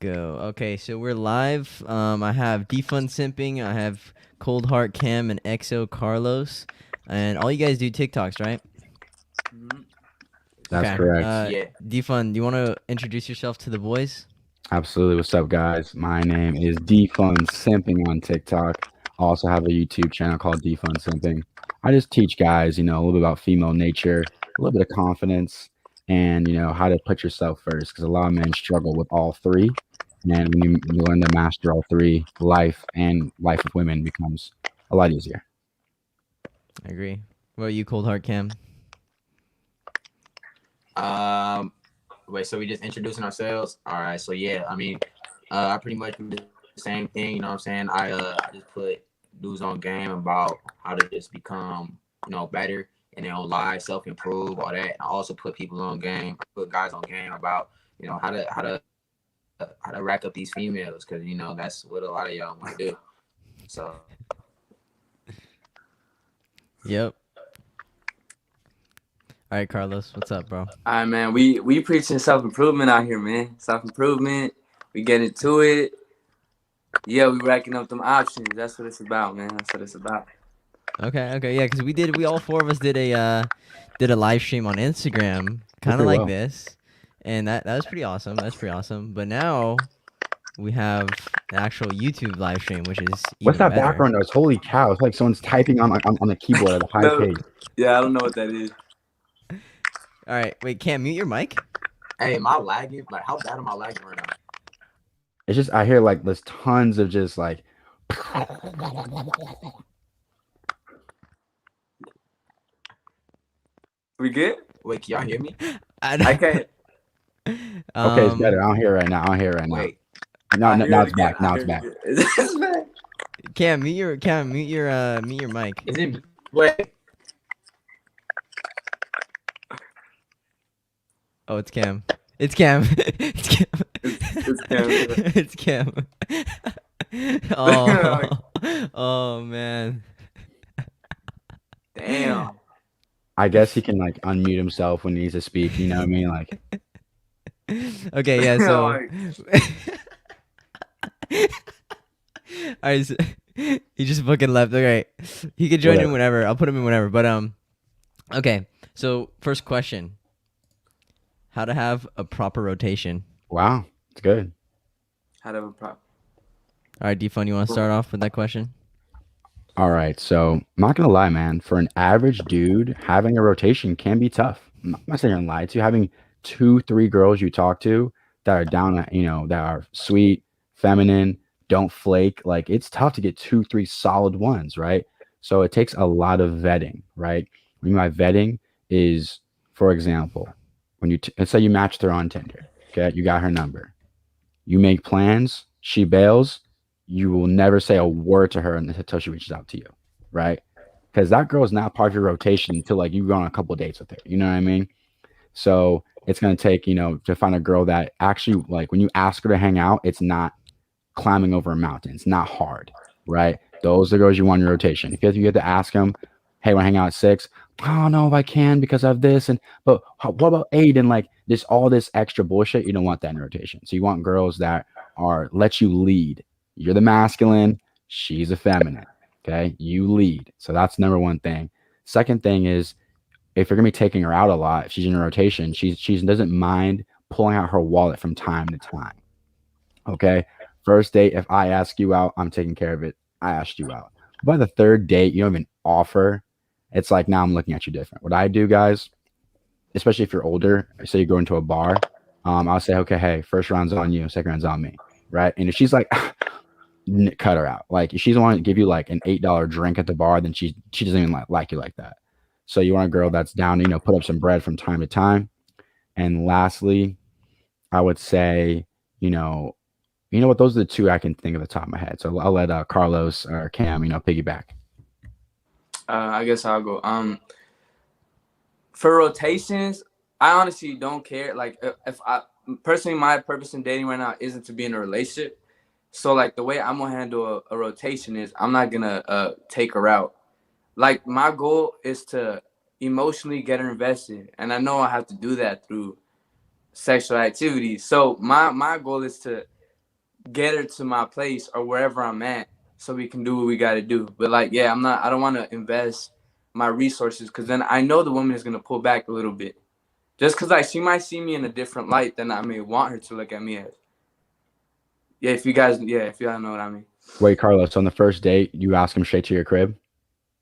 Go. Okay, so we're live. I have Defund Simping, I have KoldHeartKam and XO Carlos, and all you guys do TikToks, right? Mhm. That's Okay. correct. Yeah. Defund, do you want to introduce yourself to the boys? Absolutely. What's up, guys? My name is Defund Simping on TikTok. I also have a YouTube channel called Defund Simping. I just teach guys, a little bit about female nature, a little bit of confidence, and how to put yourself first. Because a lot of men struggle with all three, and when you learn to master all three, life with women becomes a lot easier. I agree. What about you, KoldHeartKam? Um. Wait. So we just introducing ourselves. All right. So yeah. I pretty much do the same thing. You know what I'm saying? I just put dudes on game about how to just become better in their own lives, self improve, all that. And I also put people on game. I put guys on game about how to rack up these females because that's what a lot of y'all want to do. So Yep. All right, Carlos, what's up, bro? All right, man. We preaching self improvement out here, man. Self improvement. We get into it. Yeah, we racking up them options. That's what it's about, man. That's what it's about. Okay, yeah, because we all four of us did a live stream on Instagram, Did kind of pretty like well. this, and that was pretty awesome. That's pretty awesome. But now we have an actual YouTube live stream, which is What's even that better. background noise? Holy cow! It's like someone's typing on the keyboard at a high No, pace. yeah, I don't know what that is. All right, wait, Cam, mute your mic. hey, am I lagging? Like, how bad am I lagging right now? It's just I hear like there's tons of just like We good? Wait, can y'all hear me? I can't. okay, it's better. I don't hear it right now. I don't hear it right now. Wait. No, I no, hear now it it's again. back. Now I it's hear back. it again. It's back. Cam, mute your mic. Wait. Oh, it's Cam. It's Cam. It's Cam. It's Cam. It's Cam. Oh, oh man. Damn. I guess he can like unmute himself when he needs to speak. You know what I mean? Like, Okay, yeah. So, Like, all right. So, he just fucking left. Okay, he could join in whatever. whenever. I'll put him in whenever. But okay. So first question: how to have a proper rotation? Wow, it's good. how to have a prop. All right, Defun, you want to start off with that question? All right, so I'm not gonna lie, man. For an average dude, having a rotation can be tough. I'm not saying you're lie to having two, three girls you talk to that are down, that are sweet, feminine, don't flake. Like it's tough to get two, three solid ones, right? So it takes a lot of vetting, right? I mean, my vetting is, for example, when let's say you matched her on Tinder, okay, you got her number, you make plans, she bails, you will never say a word to her until she reaches out to you, right? Because that girl is not part of your rotation until like you go on a couple of dates with her. You know what I mean? So it's gonna take, to find a girl that actually like when you ask her to hang out, it's not climbing over a mountain. It's not hard, right? Those are the girls you want in your rotation. If you have to ask them, hey, want to hang out at 6? I don't know if I can because of this, and but what about 8? And like this, all this extra bullshit. You don't want that in rotation. So you want girls that are let you lead. You're the masculine. She's a feminine. Okay, you lead. So that's number one thing. Second thing is if you're gonna be taking her out a lot, if she's in a rotation, she doesn't mind pulling out her wallet from time to time. Okay. First date, if I ask you out, I'm taking care of it. I asked you out. By the third date, you don't even offer. It's like now I'm looking at you different. What I do, guys, especially if you're older, say you go into a bar, I'll say, okay, hey, first round's on you, second round's on me, right? And if she's like, cut her out. Like if she's want to give you like an $8 drink at the bar, then she doesn't even like you like that. So you want a girl that's down to put up some bread from time to time. And lastly, I would say, you know, what? Those are the two I can think of the top of my head. So I'll let Carlos or Cam, piggyback. I guess I'll go. For rotations, I honestly don't care. Like if I personally, my purpose in dating right now isn't to be in a relationship. So like the way I'm gonna handle a rotation is I'm not gonna take her out. Like my goal is to emotionally get her invested, and I know I have to do that through sexual activities. So my goal is to get her to my place or wherever I'm at so we can do what we got to do. But like, yeah, I don't want to invest my resources because then I know the woman is going to pull back a little bit just because like she might see me in a different light than I may want her to look at me as. Yeah, if you guys know what I mean. Wait, Carlos, on the first date, you ask him straight to your crib?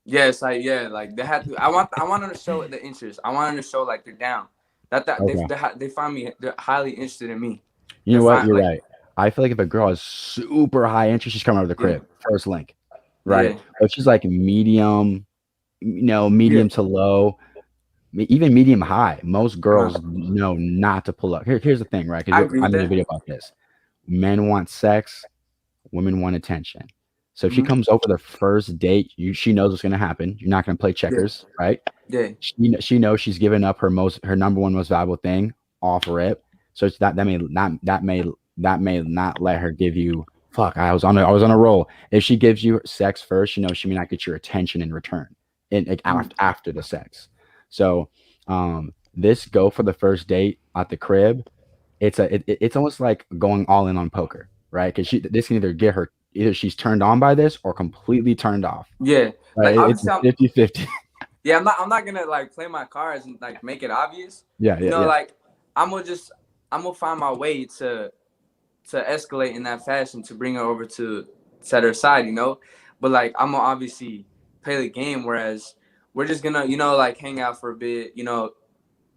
Yeah, it's like, yeah, like they have to. I want them to show the interest. I want them to show like they're down. Okay. They find me. They're highly interested in me. You know They're what? fine, You're like, right. I feel like if a girl is super high interest, she's coming over the crib. First link. Right? Yeah. But she's like medium, medium to low, even medium high. Most girls know not to pull up. Here's the thing, right? I Because agree I with made a that. video about this. Men want sex, women want attention. So if she Mhm. comes over the first date, she knows what's going to happen. You're not going to play checkers, right? Yeah. She knows she's given up her number one most valuable thing off rip. So it's that may not let her give you I was on a roll. If she gives you sex first, she may not get your attention in return like after the sex. So this go for the first date at the crib, it's almost like going all in on poker, right? Because this can either she's turned on by this or completely turned off. Yeah. Right? Like It's obviously 50-50. yeah, I'm not gonna like play my cards and like make it obvious. Yeah. Like I'm gonna find my way to escalate in that fashion to bring her over to set her side, But like I'm gonna obviously play the game, whereas we're just gonna, like hang out for a bit,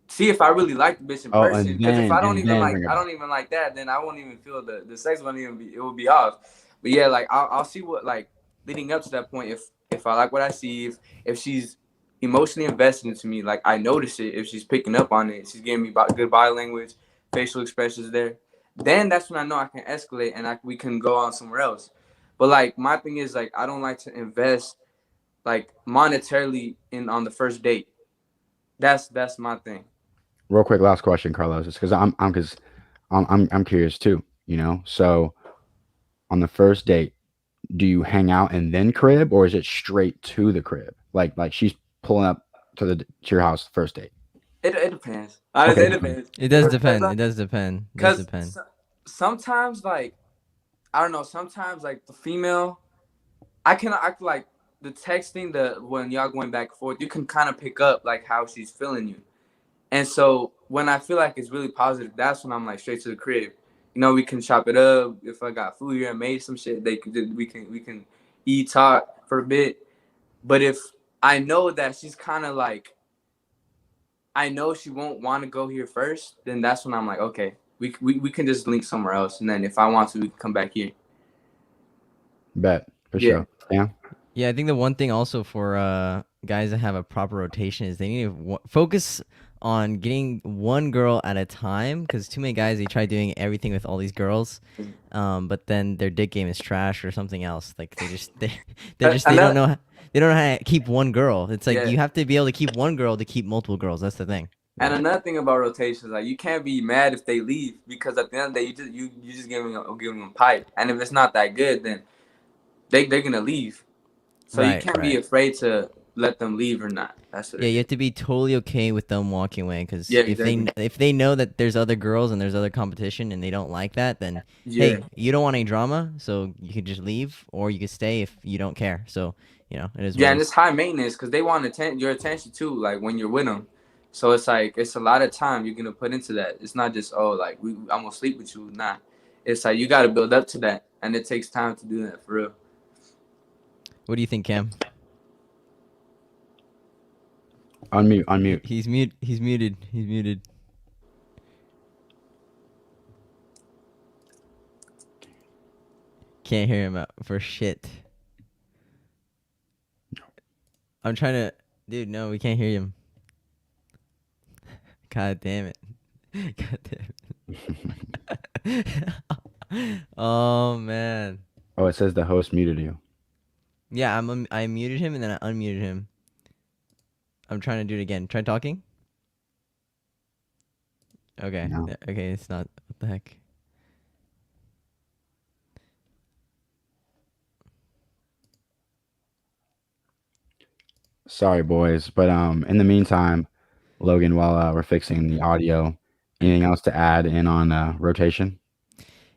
see if I really like the bitch in person. Because if I don't even like that, then I won't even feel the sex won't even be, it will be off. But yeah, like I'll see what, like, leading up to that point, if I like what I see, if she's emotionally invested into me, like I notice it, if she's picking up on it, she's giving me good body language, facial expressions there, then that's when I know I can escalate and we can go on somewhere else. But like my thing is, like, I don't like to invest like monetarily on the first date. That's my thing. Real quick, last question, Carlos, is because I'm curious too. So on the first date, do you hang out and then crib, or is it straight to the crib? Like she's pulling up to your house first date. It depends. Honestly, Okay. it depends. It does depend. It does depend. It does depend. Sometimes, like, I don't know. Sometimes, like, the female, I like the texting, when y'all going back and forth, you can kind of pick up like how she's feeling you. And so when I feel like it's really positive, that's when I'm like straight to the crib. We can chop it up. If I got food here and made some shit, we can eat, talk for a bit. But if I know that she's kind of like, I know she won't want to go here first, then that's when I'm like, okay, we can just link somewhere else, and then if I want to, we can come back here. Bet for sure. Yeah. Yeah, I think the one thing also for guys that have a proper rotation is they need to focus on getting one girl at a time, because too many guys, they try doing everything with all these girls, but then their dick game is trash or something else. Like they don't know how to keep one girl. It's like you have to be able to keep one girl to keep multiple girls. That's the thing. And another thing about rotations, like, you can't be mad if they leave, because at the end of the day, you just giving them pipe, and if it's not that good, then they're gonna leave. So you can't be afraid to let them leave or not. That's it. Yeah, you have to be totally okay with them walking away, because exactly. if they know that there's other girls and there's other competition and they don't like that, then hey, you don't want any drama, so you could just leave, or you could stay if you don't care. So it is. Yeah, and it's high maintenance because they want your attention too, like when you're with them. So it's like it's a lot of time you're gonna put into that. It's not just I'm gonna sleep with you. Nah, it's like you got to build up to that, and it takes time to do that for real. What do you think, Cam? Unmute. He's muted. Can't hear him out for shit. I'm trying to, dude. No, we can't hear him. God damn it. Oh man. Oh, it says the host muted you. Yeah, I muted him and then I unmuted him. I'm trying to do it again. Try talking. Okay. No. Okay, it's not. What the heck? Sorry, boys, but in the meantime, Logan, while we're fixing the audio, anything else to add in on rotation?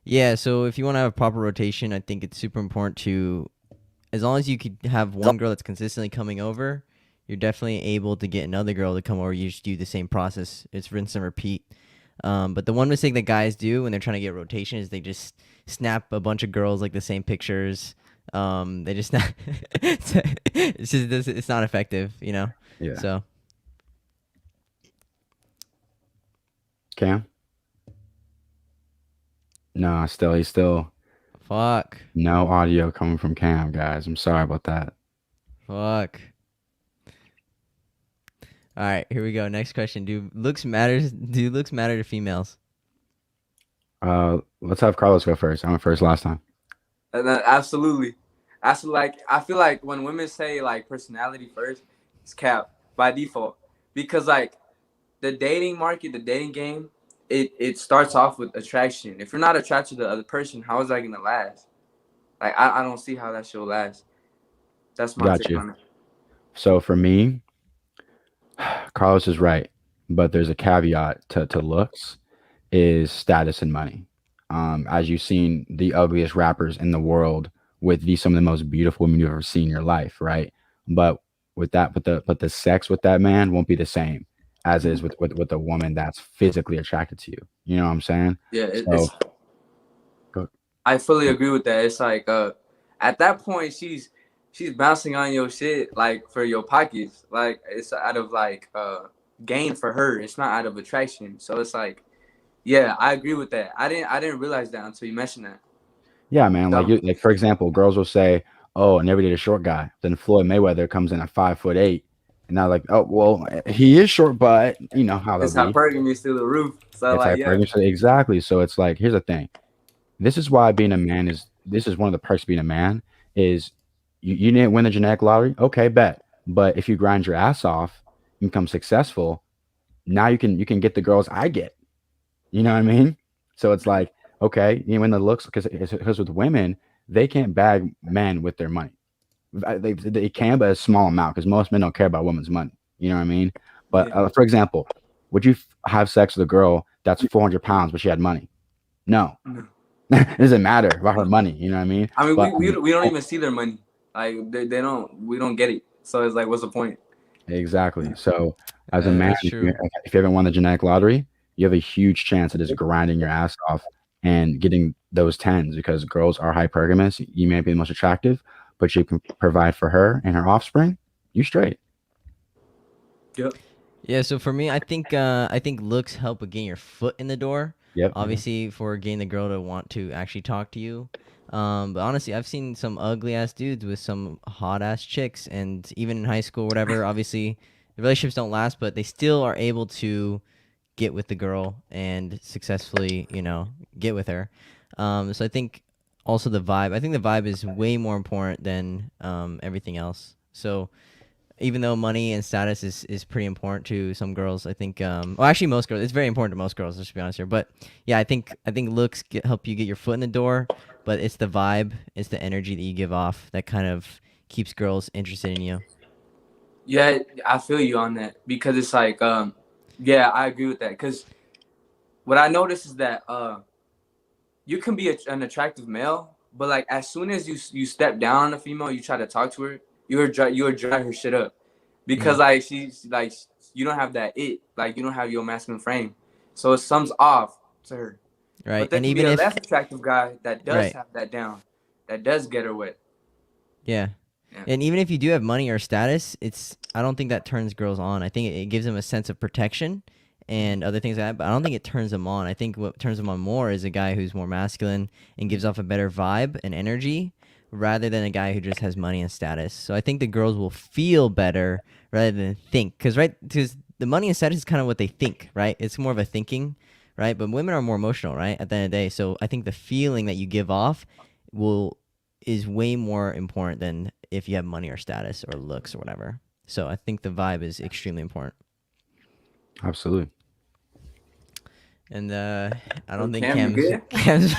Yeah, so if you want to have a proper rotation, I think it's super important to, as long as you could have one girl that's consistently coming over, you're definitely able to get another girl to come over. You just do the same process. It's rinse and repeat. But the one mistake that guys do when they're trying to get rotation is they just snap a bunch of girls like the same pictures. They just not. It's not effective, you know. Yeah. So Cam? No, he's still fuck. no audio coming from Cam, guys. I'm sorry about that. Fuck. All right, here we go. Next question. Do looks matter to females? Let's have Carlos go first. I went first last time. Absolutely. Like I feel like when women say like personality first, it's cap by default because like the dating market, the dating game, it starts off with attraction. If you're not attracted to the other person, how is that gonna last? Like I don't see how that should last. That's my Got take you. on it. So for me, Carlos is right, but there's a caveat to looks is status and money. As you've seen the ugliest rappers in the world with some of the most beautiful women you've ever seen in your life, right? But the sex with that man won't be the same as is with a woman that's physically attracted to you. You know what I'm saying? Yeah, So I fully agree with that. It's like at that point she's bouncing on your shit like for your pockets. Like it's out of like gain for her. It's not out of attraction. So it's like, yeah, I agree with that. I didn't realize that until you mentioned that. yeah, man. So, Like for example, girls will say, "Oh, I never did a short guy." Then Floyd Mayweather comes in at 5'8", and now like, "Oh, well, he is short, but you know how they'll it's be." hypergamy through the roof. So It's like, yeah, hypergamy. Exactly. So it's like, here's the thing. This is why being a man is. This is one of the perks of being a man is you didn't win the genetic lottery. Okay, bet. But if you grind your ass off, and become successful, now you can get the girls I get. You know what I mean? So it's like, okay, you win the looks because with women, they can't bag men with their money. They can, but a small amount because most men don't care about women's money. You know what I mean? But yeah. for example, would you have sex with a girl that's 400 pounds but she had money? No. No. It doesn't matter about her money. You know what I mean? I mean, But we don't even see their money. Like they don't. We don't get it. So it's like, what's the point? exactly. So as a man, That's true. if you haven't won the genetic lottery, you have a huge chance of just grinding your ass off and getting those tens because girls are hypergamous. You may be the most attractive, but you can provide for her and her offspring. You straight. Yep. Yeah, so for me, I think looks help with getting your foot in the door. Yep. Obviously, for getting the girl to want to actually talk to you. But honestly, I've seen some ugly ass dudes with some hot ass chicks, and even in high school, whatever. Obviously, the relationships don't last, but they still are able to get with the girl and successfully, get with her. So I think also the vibe. I think the vibe is way more important than everything else. So even though money and status is pretty important to some girls, I think well, actually most girls, it's very important to most girls, let's be honest here. But yeah, I think looks help you get your foot in the door, but it's the vibe, it's the energy that you give off that kind of keeps girls interested in you. Yeah, I feel you on that because it's like, yeah, I agree with that. Because what I notice is that you can be an attractive male, but like as soon as you step down on a female, you try to talk to her, you would dry her shit up because like she's like you don't have that like you don't have your masculine frame, so it sums off to her. Right. But there And can be even a if less attractive guy that does right. have that down, that does get her wet. Yeah. Yeah. And even if you do have money or status, I don't think that turns girls on. I think it gives them a sense of protection and other things like that, but I don't think it turns them on. I think what turns them on more is a guy who's more masculine and gives off a better vibe and energy rather than a guy who just has money and status. So I think the girls will feel better rather than think. Because the money and status is kind of what they think, right? It's more of a thinking, right? But women are more emotional, right? At the end of the day. So I think the feeling that you give off is way more important than if you have money or status or looks or whatever. So I think the vibe is extremely important. Absolutely. And I don't think Cam, you Cam's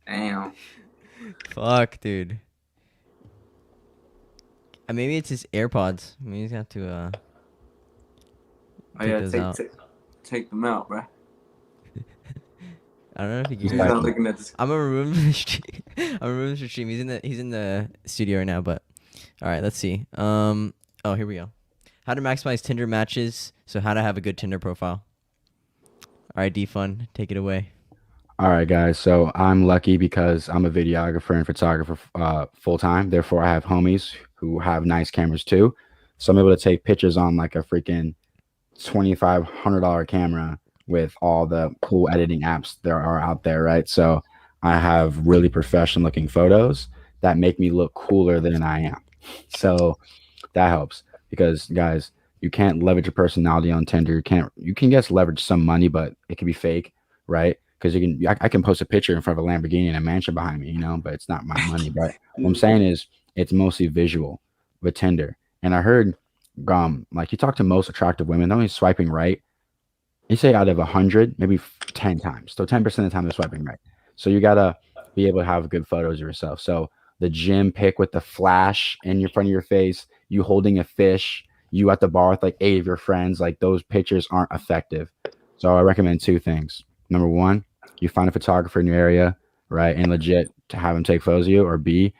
Damn. fuck, dude. Maybe it's his AirPods. Maybe he's got to Oh yeah, those out. take them out, bro. I don't know if you can He's hear He's me. not looking at this. I'm gonna remove him from the stream. I'm gonna remove him from the stream. He's in the studio right now. But all right, let's see. Oh, here we go. How to maximize Tinder matches. So how to have a good Tinder profile. All right, Defund, take it away. All right, guys. So I'm lucky because I'm a videographer and photographer full time. Therefore, I have homies who have nice cameras too. So I'm able to take pictures on like a freaking $2,500 camera with all the cool editing apps there are out there, right? So I have really professional looking photos that make me look cooler than I am. So that helps because guys, you can't leverage your personality on Tinder. You can guess leverage some money, but it can be fake, right? Because I can post a picture in front of a Lamborghini and a mansion behind me, but it's not my money. But what I'm saying is it's mostly visual with Tinder. And I heard like you talk to most attractive women, they're only swiping right. You say out of 100, maybe 10 times. So 10% of the time they're swiping right. So you gotta be able to have good photos of yourself. So the gym pic with the flash in your front of your face, you holding a fish, you at the bar with like 8 of your friends, like those pictures aren't effective. So I recommend 2 things. Number 1, you find a photographer in your area, right, and legit to have them take photos of you. Or B,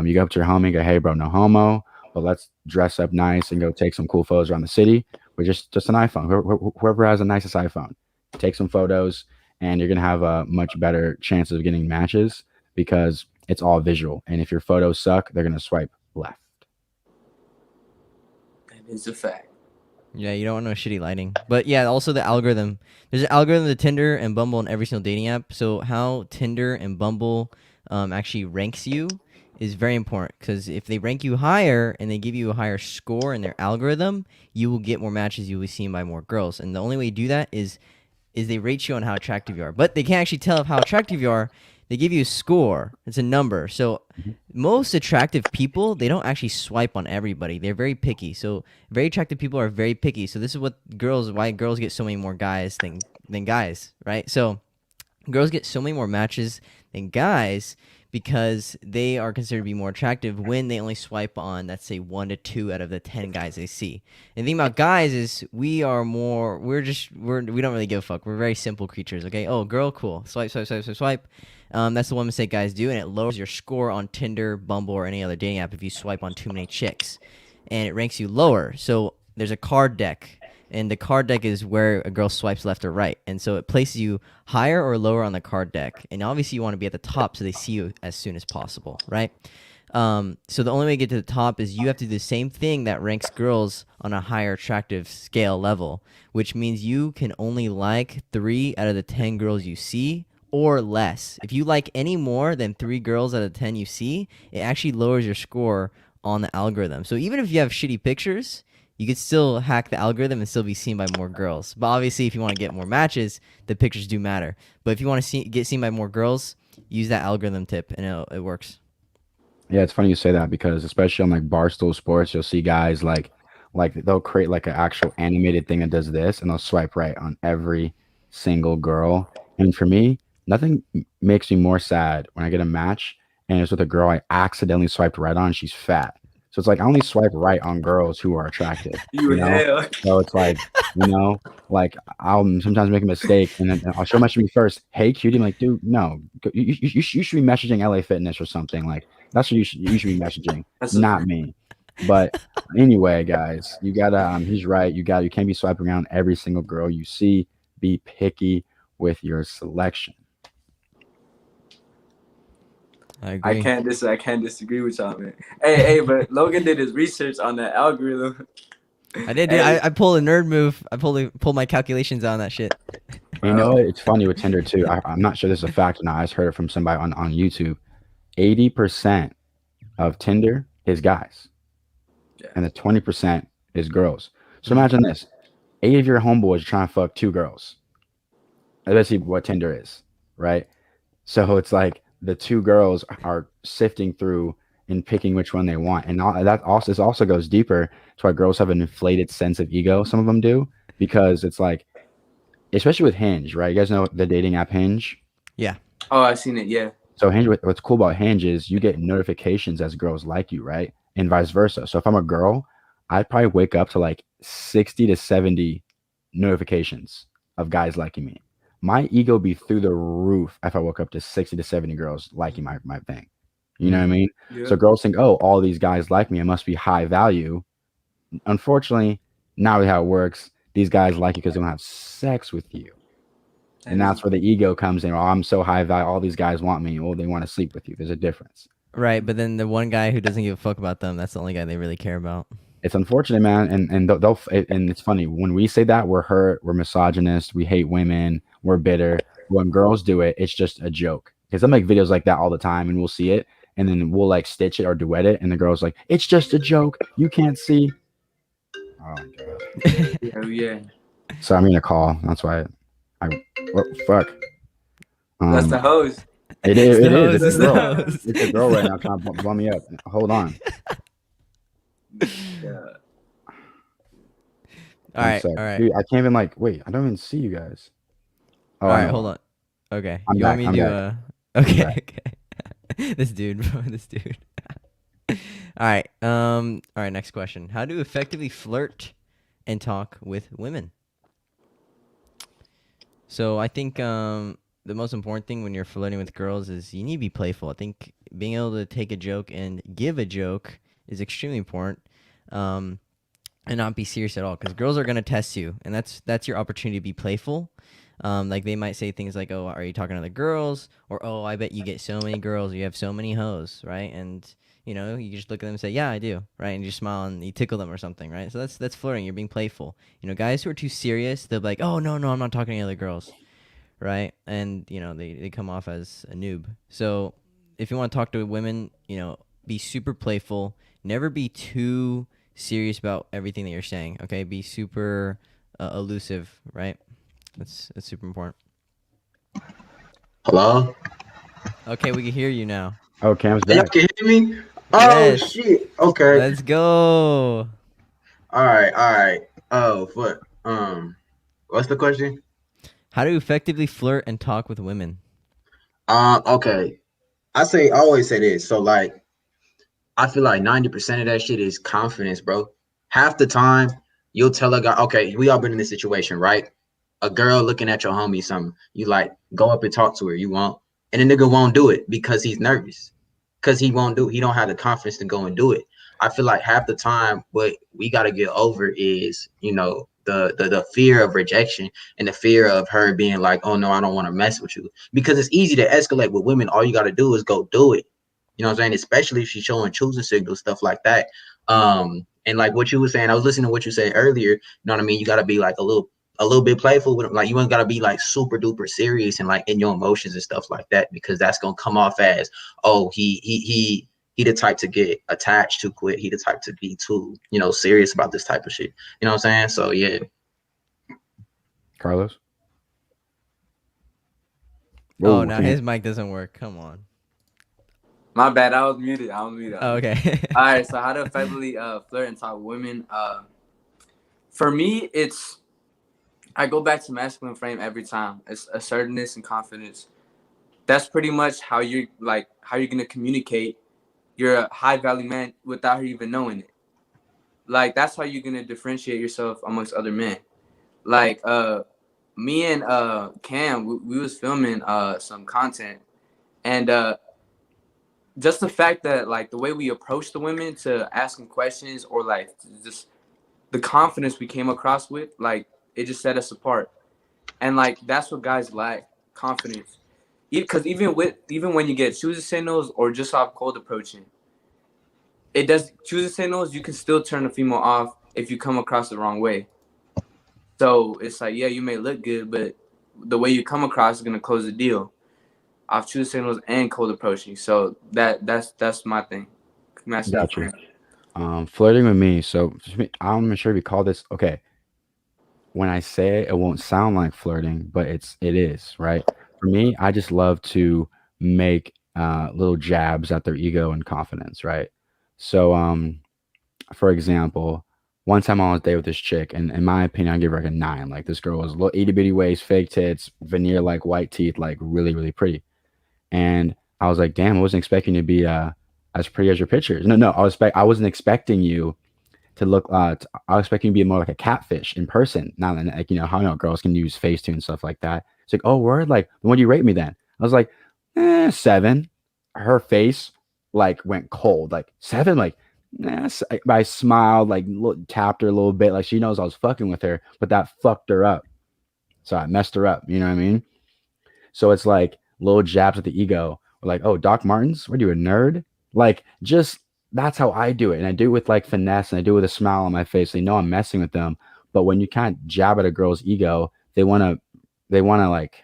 you go up to your homie and go, hey, bro, no homo, but let's dress up nice and go take some cool photos around the city with just an iPhone. Whoever has the nicest iPhone, take some photos, and you're going to have a much better chance of getting matches because it's all visual. And if your photos suck, they're going to swipe left. That is a fact. Yeah, you don't want no shitty lighting. But yeah, also the algorithm. There's an algorithm to Tinder and Bumble and every single dating app. So how Tinder and Bumble actually ranks you is very important because if they rank you higher and they give you a higher score in their algorithm, you will get more matches. You will be seen by more girls. And the only way you do that is they rate you on how attractive you are. But they can't actually tell how attractive you are. They give you a score. It's a number. So most attractive people, they don't actually swipe on everybody. They're very picky. So very attractive people are very picky. So this is why girls get so many more guys than guys, right? So girls get so many more matches than guys because they are considered to be more attractive when they only swipe on, let's say, 1 to 2 out of the 10 guys they see. And the thing about guys is we don't really give a fuck. We're very simple creatures, okay? Oh, girl, cool. Swipe, swipe, swipe, swipe, swipe. That's the one mistake guys do, and it lowers your score on Tinder, Bumble, or any other dating app if you swipe on too many chicks. And it ranks you lower. So there's a card deck. And the card deck is where a girl swipes left or right. And so it places you higher or lower on the card deck. And obviously you want to be at the top so they see you as soon as possible, right? So the only way to get to the top is you have to do the same thing that ranks girls on a higher attractive scale level, which means you can only like 3 out of the 10 girls you see or less. If you like any more than 3 girls out of 10 you see, it actually lowers your score on the algorithm. So even if you have shitty pictures, you could still hack the algorithm and still be seen by more girls. But obviously, if you want to get more matches, the pictures do matter. But if you want to get seen by more girls, use that algorithm tip, and it works. Yeah, it's funny you say that because especially on like Barstool Sports, you'll see guys like they'll create like an actual animated thing that does this, and they'll swipe right on every single girl. And for me, nothing makes me more sad when I get a match and it's with a girl I accidentally swiped right on. She's fat. So it's like I only swipe right on girls who are attractive. You know? So it's like, like I'll sometimes make a mistake and then I'll show message me first. Hey, cutie. I'm like, dude, no, you should be messaging LA Fitness or something. Like that's what you should be messaging, not me. But anyway, guys, you gotta. He's right. You can't be swiping around every single girl you see. Be picky with your selection. I agree. I can't disagree with y'all, man. Hey, but Logan did his research on that algorithm. I did. Dude. I pulled a nerd move. I pulled my calculations on that shit. You know what? It's funny with Tinder too. I'm not sure this is a fact or not. I just heard it from somebody on YouTube. 80% of Tinder is guys, and the 20% is girls. So imagine this: 8 of your homeboys are trying to fuck 2 girls. That's basically what Tinder is, right? So it's like the 2 girls are sifting through and picking which one they want, and that also goes deeper to why girls have an inflated sense of ego. Some of them do because it's like, especially with Hinge, right? You guys know the dating app Hinge? Yeah. Oh, I've seen it. Yeah. So Hinge, what's cool about Hinge is you get notifications as girls like you, right? And vice versa. So if I'm a girl, I'd probably wake up to like 60 to 70 notifications of guys liking me. my ego be through the roof if I woke up to 60 to 70 girls liking my thing. You know what I mean? Yeah. So girls think, oh, all these guys like me. I must be high value. Unfortunately, not really how it works. These guys like you because they don't have sex with you. And that's where the ego comes in. Oh, I'm so high value. All these guys want me. Well, they want to sleep with you. There's a difference. Right, but then the one guy who doesn't give a fuck about them, that's the only guy they really care about. It's unfortunate, man, and and it's funny when we say that we're hurt, we're misogynist, we hate women, we're bitter. When girls do it, it's just a joke. Because I make videos like that all the time, and we'll see it, and then we'll like stitch it or duet it, and the girl's like, "It's just a joke. You can't see." Oh my god. Yeah. So I'm gonna call. That's why fuck. That's the hose. It is. It's the hose, It's it's a the girl. hose. It's a girl right now trying to blow me up. Hold on. Yeah. All right, Sorry. all right. Dude, I can't even wait. I don't even see you guys. Oh, All I right, know. hold on. Okay. I'm you back, want me I'm to okay, okay. This dude, bro, this dude. All right. All right, next question. How to effectively flirt and talk with women? So I think the most important thing when you're flirting with girls is you need to be playful. I think being able to take a joke and give a joke is extremely important. And not be serious at all, because girls are gonna test you, and that's your opportunity to be playful. Like they might say things like, "Oh, are you talking to the girls?" Or, "Oh, I bet you get so many girls, or you have so many hoes," right? And you just look at them and say, "Yeah, I do," right? And you smile and you tickle them or something, right? So that's flirting. You're being playful. Guys who are too serious, they'll be like, "Oh, no, I'm not talking to any other girls," right? And they come off as a noob. So if you want to talk to women, be super playful. Never be too serious about everything that you're saying. Okay, be super elusive, right? That's super important. Hello? Okay, we can hear you now. Oh, Cam's Y'all back. can hear me? Oh, Yes. shit. Okay. Let's go. All right. Oh, what? What's the question? How to effectively flirt and talk with women? Okay. I always say this. So, like, I feel like 90% of that shit is confidence, bro. Half the time, you'll tell a guy, okay, we all been in this situation, right? A girl looking at your homie, something, you like, go up and talk to her, you won't. And the nigga won't do it because he's nervous. Because he don't have the confidence to go and do it. I feel like half the time, what we got to get over is, the fear of rejection and the fear of her being like, oh no, I don't want to mess with you. Because it's easy to escalate with women. All you got to do is go do it. You know what I'm saying? Especially if she's showing choosing signals, stuff like that. And like what you were saying, I was listening to what you said earlier. You know what I mean? You got to be like a little bit playful with it. Like you ain't got to be like super duper serious and like in your emotions and stuff like that, because that's gonna come off as, oh, he the type to get attached too quick. He the type to be too serious about this type of shit. You know what I'm saying? So yeah. Carlos. Oh, Whoa, now Cam. his mic doesn't work. Come on. My bad. I was muted. Oh, okay. All right. So how to effectively flirt and talk with women? For me, I go back to masculine frame every time. It's assertiveness and confidence. That's pretty much how you're gonna communicate. You're a high value man without her even knowing it. Like that's how you're gonna differentiate yourself amongst other men. Like me and Cam, we was filming some content, and just the fact that like the way we approach the women to ask them questions, or like just the confidence we came across with, like it just set us apart. And like that's what guys lack, confidence. Because even when you get choosing signals or just off cold approaching, it does choosing signals. You can still turn a female off if you come across the wrong way. So it's like, yeah, you may look good, but the way you come across is gonna close the deal. Off choosing signals and cold approaching. So that's my thing. Got you. Flirting with me. So I'm not sure if you call this. Okay. When I say it, it won't sound like flirting, but it is, right? For me, I just love to make little jabs at their ego and confidence, right? So, for example, one time I was on a date with this chick, and in my opinion, I give her like a 9. Like this girl was little itty bitty waist, fake tits, veneer like white teeth, like really, really pretty. And I was like, damn, I wasn't expecting you to be as pretty as your pictures. No, I wasn't expecting you to look. I was expecting you to be more like a catfish in person. Now, like how girls can use Facetune and stuff like that. It's like, oh, word, like, what do you rate me then? I was like, 7. Her face like went cold, like 7, like, I smiled, like tapped her a little bit, like she knows I was fucking with her, but that fucked her up. So I messed her up. You know what I mean? So it's like little jabs at the ego. Like, oh, Doc Martens, what are you, a nerd? Like, just that's how I do it. And I do it with like finesse and I do it with a smile on my face. They know I'm messing with them. But when you can't jab at a girl's ego, they wanna like,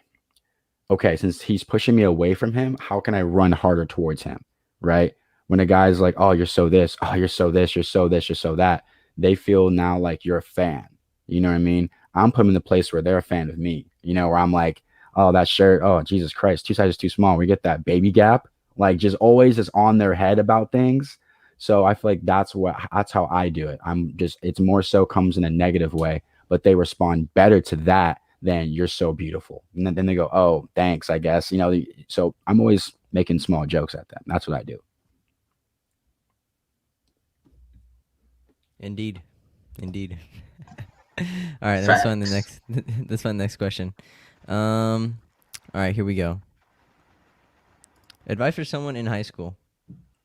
okay, since he's pushing me away from him, how can I run harder towards him? Right? When a guy's like, oh, you're so this, oh, you're so this, you're so this, you're so that, they feel now like you're a fan. You know what I mean? I'm putting them in the place where they're a fan of me, where I'm like, oh, that shirt, oh, Jesus Christ, 2 sizes too small. We get that baby gap, like just always is on their head about things. So I feel like that's how I do it. It's more so comes in a negative way, but they respond better to that than you're so beautiful. And then they go, oh, thanks, I guess. So I'm always making small jokes at them. That's what I do. Indeed. All right, let's find the next. Let's find the next question. All right, here we go. Advice for someone in high school.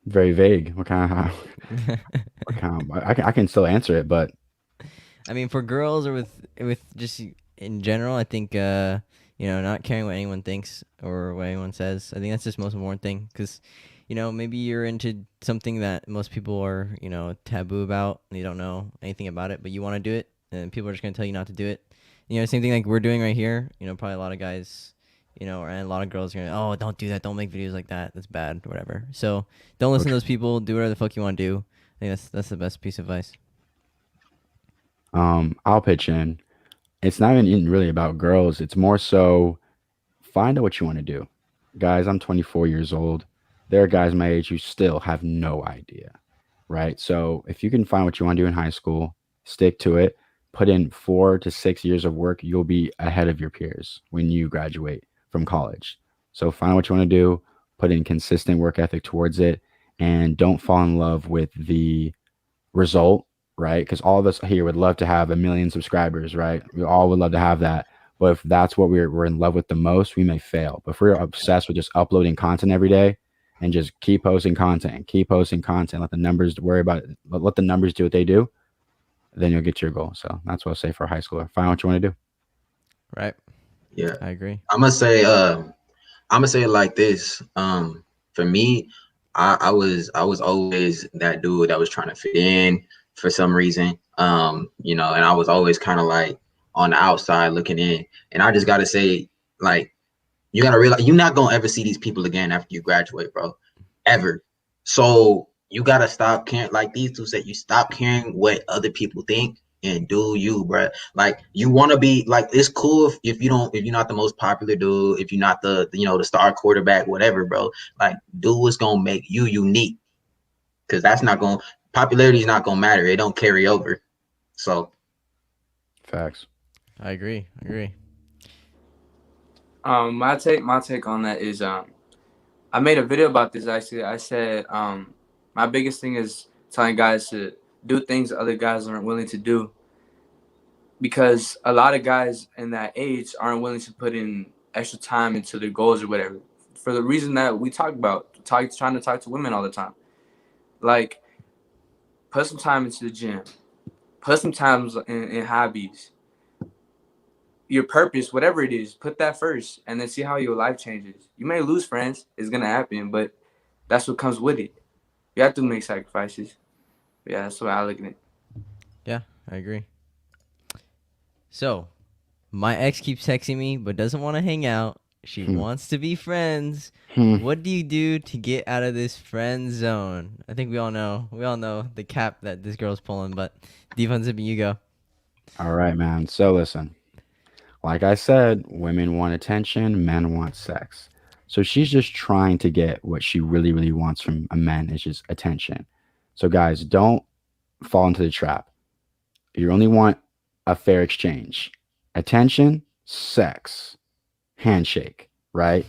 Very vague. What kind of? I can still answer it, but I mean, for girls or with just in general, I think not caring what anyone thinks or what anyone says. I think that's just the most important thing, because maybe you're into something that most people are taboo about and you don't know anything about it, but you want to do it, and people are just gonna tell you not to do it. Same thing like we're doing right here. Probably a lot of guys, and a lot of girls are gonna, oh, don't do that, don't make videos like that, that's bad, whatever. So don't listen to those people. Do whatever the fuck you want to do. I think that's the best piece of advice. I'll pitch in. It's not even really about girls. It's more so find out what you want to do. Guys, I'm 24 years old. There are guys my age who still have no idea, right? So if you can find what you want to do in high school, stick to it, put in 4 to 6 years of work, you'll be ahead of your peers when you graduate from college. So find what you want to do, put in consistent work ethic towards it, and don't fall in love with the result, right? Because all of us here would love to have 1 million subscribers, right? We all would love to have that. But if that's what we're in love with the most, we may fail. But if we're obsessed with just uploading content every day and just keep posting content, let the numbers worry about it, let the numbers do what they do, then you'll get to your goal. So that's what I'll say for a high schooler. Find what you want to do. Right. Yeah, I agree. I'm gonna say it like this. For me, I was always that dude that was trying to fit in for some reason. And I was always kind of like on the outside looking in. And I just gotta say, like, you gotta realize you're not gonna ever see these people again after you graduate, bro. Ever. So you gotta stop caring, like these two said, you stop caring what other people think and do you, bro. Like, you want to be like, it's cool if you're not the most popular dude, if you're not the the star quarterback, whatever, bro. Like, do what's gonna make you unique, because popularity is not gonna matter. It don't carry over. So Facts. I agree. My take on that is I made a video about this actually. I said my biggest thing is telling guys to do things other guys aren't willing to do, because a lot of guys in that age aren't willing to put in extra time into their goals or whatever, for the reason that we talk about, trying to talk to women all the time. Like, put some time into the gym, put some time in hobbies, your purpose, whatever it is, put that first, and then see how your life changes. You may lose friends, it's gonna happen, but that's what comes with it. You have to make sacrifices. Yeah, that's what I look at it. Yeah, I agree. So, my ex keeps texting me but doesn't want to hang out. She wants to be friends. What do you do to get out of this friend zone? I think we all know the cap that this girl's pulling, but Defund Simping, you go. All right, man. So listen, like I said, women want attention, men want sex. So she's just trying to get what she really, really wants from a man, is just attention. So guys, don't fall into the trap. You only want a fair exchange. Attention, sex, handshake, right?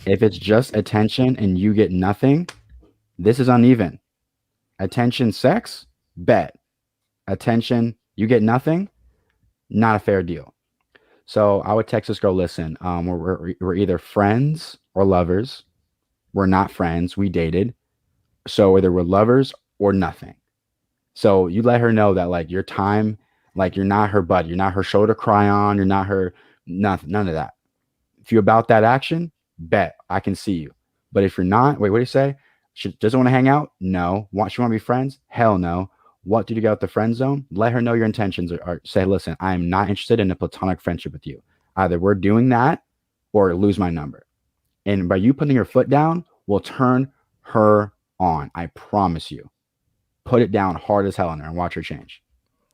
If it's just attention and you get nothing, this is uneven. Attention, sex, bet. Attention, you get nothing, not a fair deal. So I would text this girl, listen, we're either friends or lovers. We're not friends. We dated. So either we're lovers or nothing. So you let her know that like your time, like you're not her buddy, you're not her shoulder to cry on, you're not her nothing, none of that. If you're about that action, bet I can see you. But if you're not, wait, what do you say? She doesn't want to hang out? No. She want to be friends? Hell no. What did you get out the friend zone? Let her know your intentions or say, listen, I am not interested in a platonic friendship with you. Either we're doing that or lose my number. And by you putting your foot down will turn her on. I promise you. Put it down hard as hell on her and watch her change.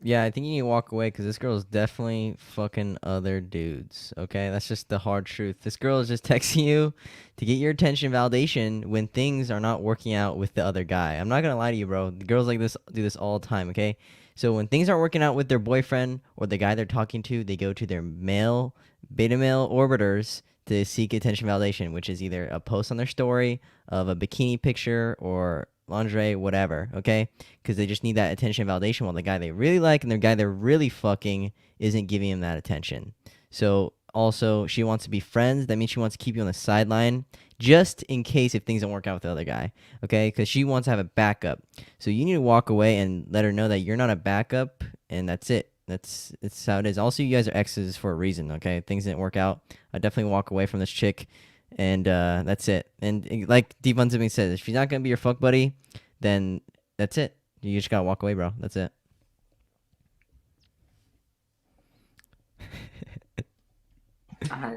Yeah, I think you need to walk away because this girl is definitely fucking other dudes. Okay, that's just the hard truth. This girl is just texting you to get your attention, validation when things are not working out with the other guy. I'm not gonna lie to you, bro. The girls like this do this all the time. Okay, so when things aren't working out with their boyfriend or the guy they're talking to, they go to their beta male orbiters to seek attention, validation, which is either a post on their story of a bikini picture or lingerie, whatever, okay? Because they just need that attention and validation while the guy they really like and the guy they're really fucking isn't giving him that attention. So also, she wants to be friends. That means she wants to keep you on the sideline just in case if things don't work out with the other guy, okay? Because she wants to have a backup. So you need to walk away and let her know that you're not a backup, and that's it. That's how it is. Also, you guys are exes for a reason, okay? Things didn't work out. I definitely walk away from this chick. And that's it. And like Defund Simping says, if she's not gonna be your fuck buddy, then that's it. You just gotta walk away, bro. That's it.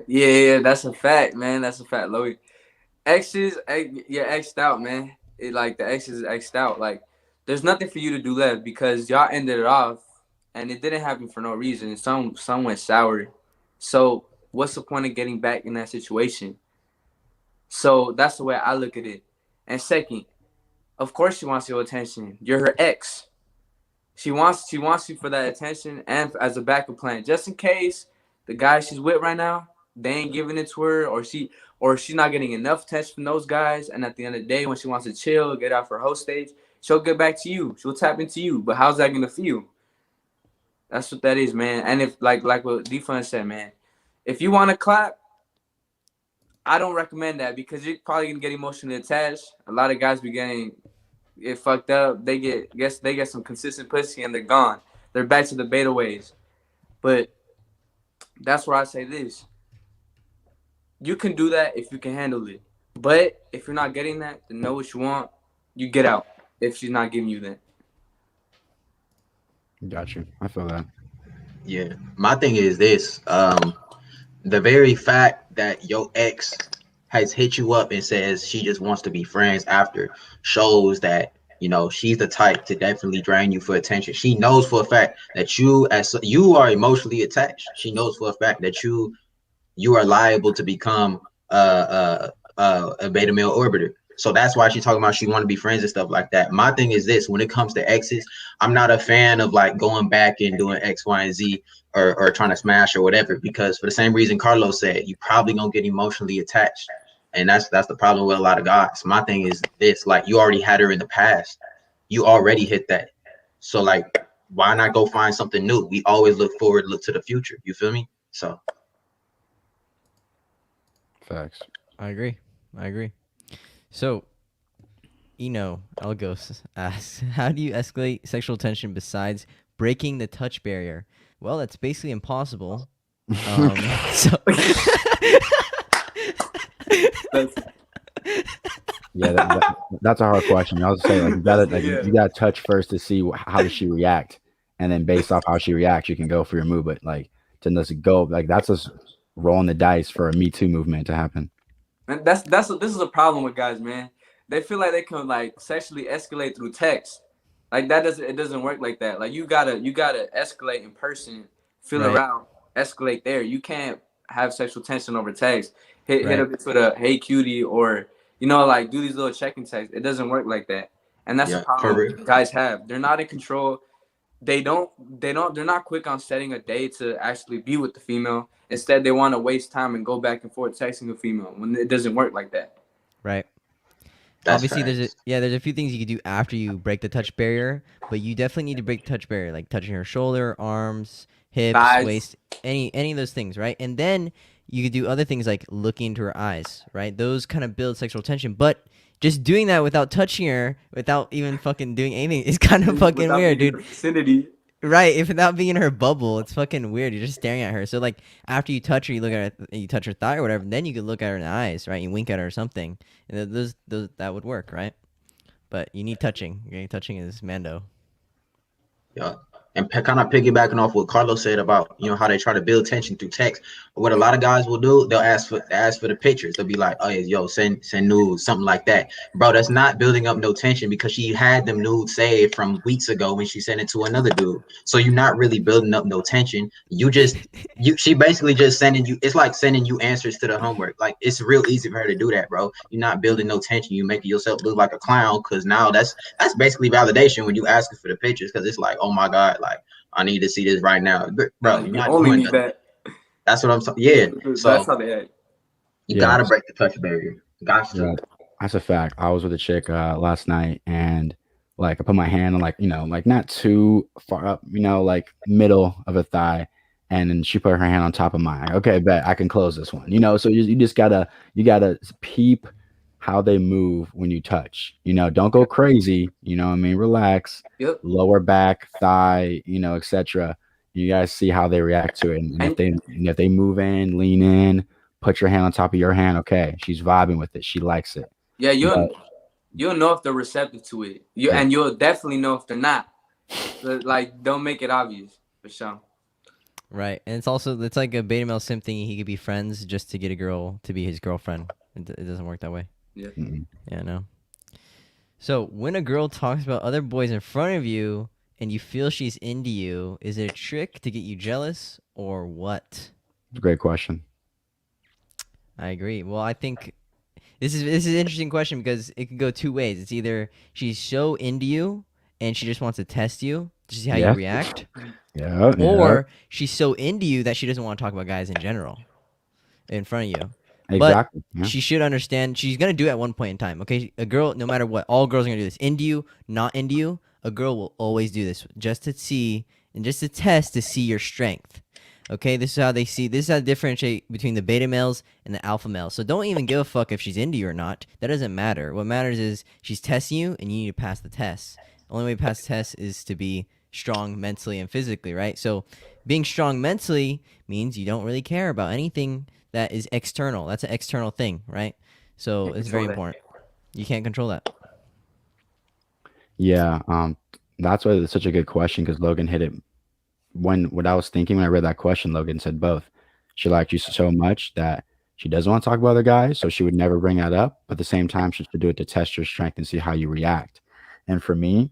Yeah, that's a fact, man. That's a fact, Logan. Exes, you're exed out, man. Like the exes is exed out. Like there's nothing for you to do left because y'all ended it off, and it didn't happen for no reason. Some went sour. So what's the point of getting back in that situation? So that's the way I look at it. And second, of course she wants your attention. You're her ex. She wants you for that attention and as a backup plan, just in case the guy she's with right now they ain't giving it to her, or she's not getting enough attention from those guys. And at the end of the day, when she wants to chill, get off her host stage, she'll get back to you. She'll tap into you. But how's that gonna feel? That's what that is, man. And if like what Defund said, man, if you want to clap, I don't recommend that because you're probably gonna get emotionally attached. A lot of guys be getting it fucked up. They get some consistent pussy and they're gone. They're back to the beta ways. But that's where I say this. You can do that if you can handle it. But if you're not getting that, then know what you want. You get out if she's not giving you that. Got you. I feel that. Yeah, my thing is this: the very fact that your ex has hit you up and says she just wants to be friends after shows that she's the type to definitely drain you for attention. She knows for a fact that you are emotionally attached. She knows for a fact that you are liable to become a beta male orbiter. So that's why she's talking about she want to be friends and stuff like that. My thing is this: when it comes to exes, I'm not a fan of like going back and doing X, Y, and Z or trying to smash or whatever, because for the same reason Carlos said, you probably gonna get emotionally attached. And that's the problem with a lot of guys. My thing is this: like, you already had her in the past. You already hit that. So like, why not go find something new? We always look forward, look to the future. You feel me? So Facts. I agree. So, Elgos asks, how do you escalate sexual tension besides breaking the touch barrier? Well, that's basically impossible. So Yeah, that's a hard question. I was say like you gotta touch first to see how does she react, and then based off how she reacts, you can go for your move. But like to just go like that's just rolling the dice for a Me Too movement to happen. And this is a problem with guys, man. They feel like they can like sexually escalate through text. Like it doesn't work like that. Like you gotta escalate in person, feel Right. around, escalate there. You can't have sexual tension over text. Hit Right. up with a hey cutie or like do these little check-in texts. It doesn't work like that. And that's the problem guys have. They're not in control. They're not quick on setting a day to actually be with the female. Instead, they want to waste time and go back and forth texting a female when it doesn't work like that. Right. that's Obviously, facts. there's a few things you can do after you break the touch barrier, but you definitely need to break the touch barrier, like touching her shoulder, arms, hips, Thighs. waist, any of those things, right? And then you could do other things like looking into her eyes, right? Those kind of build sexual tension. But just doing that without touching her, without even fucking doing anything, is kind of fucking Without weird, being in dude. the vicinity. Right? If without being in her bubble, it's fucking weird. You're just staring at her. So like after you touch her, you look at her, you touch her thigh or whatever. Then you could look at her in the eyes, right? You wink at her or something, and those that would work, right? But you need touching. Touching is Mando. Yeah. And kind of piggybacking off what Carlos said about, you know, how they try to build tension through text. What a lot of guys will do, they'll ask for the pictures. They'll be like, oh yeah, yo, send nudes, something like that. Bro, that's not building up no tension because she had them nudes saved from weeks ago when she sent it to another dude. So you're not really building up no tension. She basically just sending you, it's like sending you answers to the homework. Like it's real easy for her to do that, bro. You're not building no tension. You making yourself look like a clown because now that's basically validation when you asking for the pictures because it's like, oh my God, like I need to see this right now, bro. You're You not only doing need that. that. That's what I'm saying. Yeah. So That's how they act. you gotta break the touch barrier. Got to. Yeah, that's a fact. I was with a chick last night, and like I put my hand on like like not too far up, like middle of a thigh, and then she put her hand on top of mine. Like, okay, bet I can close this one. So you just gotta peep how they move when you touch. Don't go crazy. What I mean, relax. Yep. Lower back, thigh, etc. You guys see how they react to it, and if they move in, lean in, put your hand on top of your hand. Okay, she's vibing with it. She likes it. Yeah, you'll know if they're receptive to it. And you'll definitely know if they're not. So, like, don't make it obvious for sure. Right, and it's like a beta male simp thing. He could be friends just to get a girl to be his girlfriend. It doesn't work that way. Yeah. Mm-hmm. Yeah, no. So when a girl talks about other boys in front of you and you feel she's into you, is it a trick to get you jealous or what? Great question. I agree. Well, I think this is an interesting question because it could go two ways. It's either she's so into you and she just wants to test you to see how you react, or she's so into you that she doesn't want to talk about guys in general in front of you. Exactly. But she should understand she's going to do it at one point in time. Okay, a girl, no matter what, all girls are going to do this. Into you, not into you, a girl will always do this just to see and just to test to see your strength. Okay, this is how they differentiate between the beta males and the alpha males. So don't even give a fuck if she's into you or not. That doesn't matter. What matters is she's testing you and you need to pass the test. The only way to pass the test is to be strong mentally and physically, right? So being strong mentally means you don't really care about anything that is external. That's an external thing, right? So it's very important. You can't control that. Yeah, that's why it's such a good question because Logan hit it. What I was thinking when I read that question, Logan said both. She liked you so much that she doesn't want to talk about other guys, so she would never bring that up. But at the same time, she should do it to test your strength and see how you react. And for me,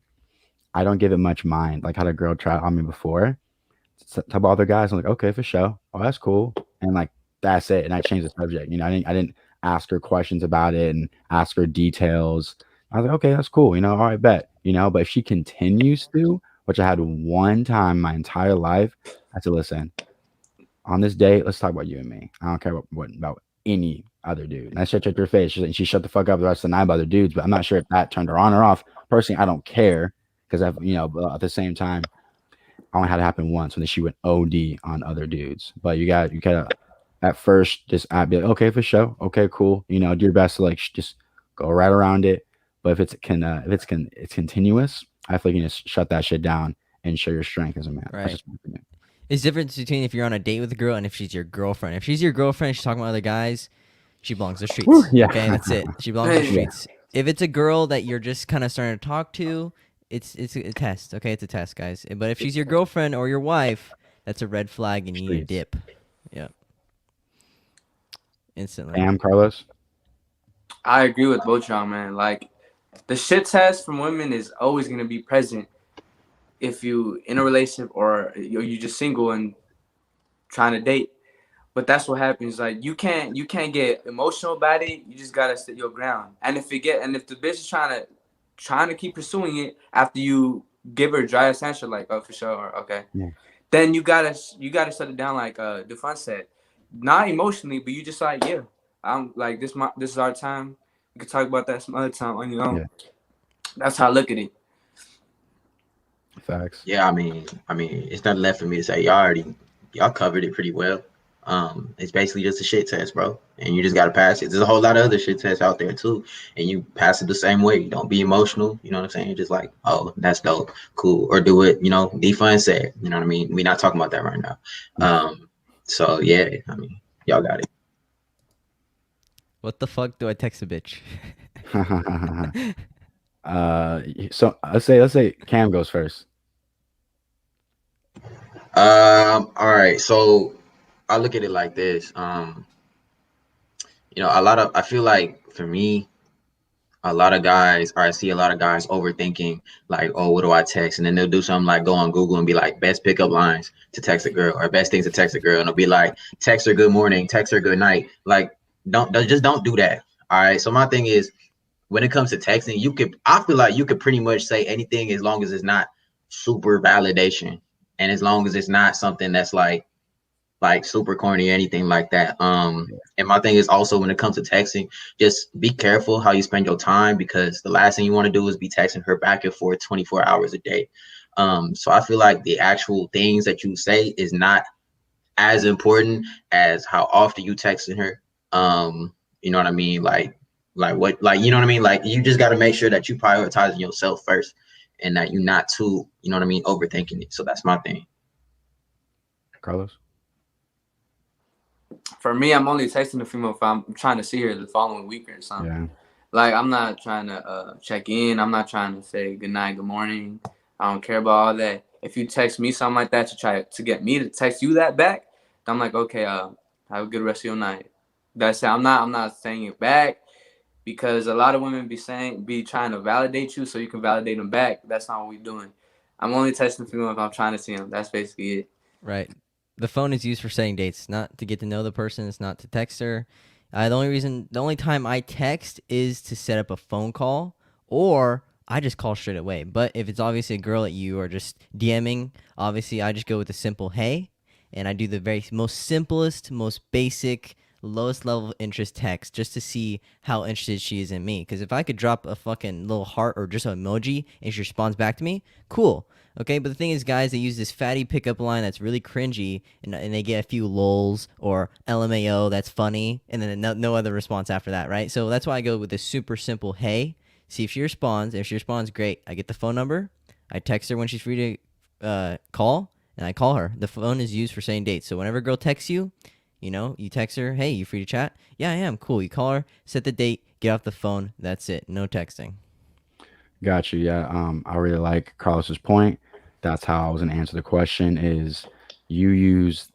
I don't give it much mind. Like had a girl try on me before, talk about other guys. I'm like, okay, for sure. Oh, that's cool. And like that's it. And I changed the subject. I didn't ask her questions about it and ask her details. I was like, okay, that's cool. All right, bet. But if she continues to, which I had one time my entire life, I said, listen, on this date, let's talk about you and me. I don't care about any other dude. And I said, check your face. She shut the fuck up the rest of the night about other dudes, but I'm not sure if that turned her on or off. Personally, I don't care because but at the same time, I only had it happen once when she went OD on other dudes. But you gotta at first just be like, okay, for sure, okay, cool. Do your best to like just go right around it. But if it's continuous, I feel like you just shut that shit down and show your strength as a man. Right. It's difference between if you're on a date with a girl and if she's your girlfriend. If she's your girlfriend, she's talking about other guys, she belongs to the streets. Woo, yeah. Okay, that's it. She belongs to the streets. If it's a girl that you're just kind of starting to talk to, it's a test. Okay, it's a test, guys. But if she's your girlfriend or your wife, that's a red flag and you need to dip. Yeah. Instantly. Damn, Carlos. I agree with both y'all, man. Like, the shit test from women is always gonna be present if you in a relationship or you just single and trying to date. But that's what happens. Like you can't get emotional about it. You just gotta sit your ground. And if the bitch is trying to keep pursuing it after you give her a dry answer like, oh, for sure, or okay, then you gotta shut it down like Defund said. Not emotionally, but you just like, yeah, I'm like this is our time. We could talk about that some other time on your own. Yeah. That's how I look at it. Facts. Yeah, I mean, it's not left for me to say. Y'all covered it pretty well. It's basically just a shit test, bro, and you just gotta pass it. There's a whole lot of other shit tests out there too, and you pass it the same way. You don't be emotional. You know what I'm saying? You're just like, oh, that's dope, cool, or do it. You know, defund said. You know what I mean? We're not talking about that right now. So yeah, I mean, y'all got it. What the fuck do I text a bitch? So let's say Cam goes first. All right. So I look at it like this. You know, I feel like for me, a lot of guys, or I see a lot of guys overthinking, like, oh, what do I text? And then they'll do something like go on Google and be like, best pickup lines to text a girl, or best things to text a girl. And it'll be like, text her good morning, text her good night. Like, just don't do that. All right. So my thing is, when it comes to texting, I feel like you could pretty much say anything as long as it's not super validation. And as long as it's not something that's like super corny or anything like that. And my thing is also when it comes to texting, just be careful how you spend your time, because the last thing you want to do is be texting her back and forth 24 hours a day. So I feel like the actual things that you say is not as important as how often you texting her. You know what I mean? Like what, like, you know what I mean? Like, you just got to make sure that you prioritizing yourself first, and that you're not too, you know what I mean, overthinking it. So that's my thing. Carlos. For me, I'm only texting the female if I'm trying to see her the following week or something. Yeah. Like, I'm not trying to check in. I'm not trying to say good night, good morning. I don't care about all that. If you text me something like that to try to get me to text you that back, then I'm like, okay, have a good rest of your night. That's it. I'm not saying it back, because a lot of women be trying to validate you so you can validate them back. That's not what we're doing. I'm only texting the female if I'm trying to see them. That's basically it. Right. The phone is used for setting dates, not to get to know the person. It's not to text her. The only time I text is to set up a phone call, or I just call straight away. But if it's obviously a girl that you are just DMing, obviously I just go with a simple hey, and I do the very most simplest, most basic, lowest level of interest text just to see how interested she is in me. Because if I could drop a fucking little heart or just an emoji and she responds back to me, cool. Okay, but the thing is, guys, they use this fatty pickup line that's really cringy, and they get a few lols or LMAO that's funny, and then no other response after that, right? So that's why I go with this super simple hey, see if she responds. If she responds, great. I get the phone number, I text her when she's free to call, and I call her. The phone is used for setting dates. So whenever a girl texts you, you know, you text her, hey, you free to chat? Yeah, I am. Cool. You call her, set the date, get off the phone. That's it. No texting. Got you. Yeah. I really like Carlos's point. That's how I was gonna answer the question. Is you use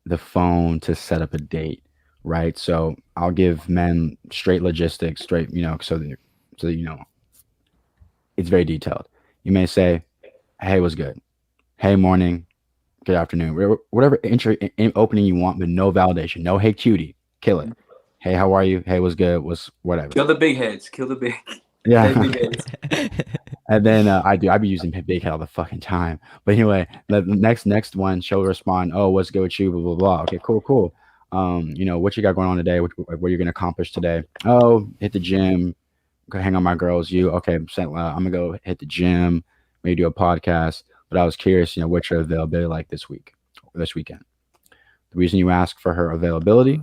the phone to set up a date, right? So I'll give men straight logistics, straight, so that, it's very detailed. You may say, "Hey, what's good? Hey, morning. Good afternoon." Whatever opening you want, but no validation, no "Hey, cutie," kill it. Hey, how are you? Hey, what's good? What's whatever. Kill the big heads. Kill the big. Yeah. Big heads. And then I be using big head all the fucking time. But anyway, the next one, she'll respond, "Oh, what's good with you? Blah blah blah." Okay, cool. What you got going on today? What you're gonna accomplish today? Oh, hit the gym, go hang on my girls. You okay? I'm gonna go hit the gym, maybe do a podcast. But I was curious, what's your availability like this weekend? The reason you ask for her availability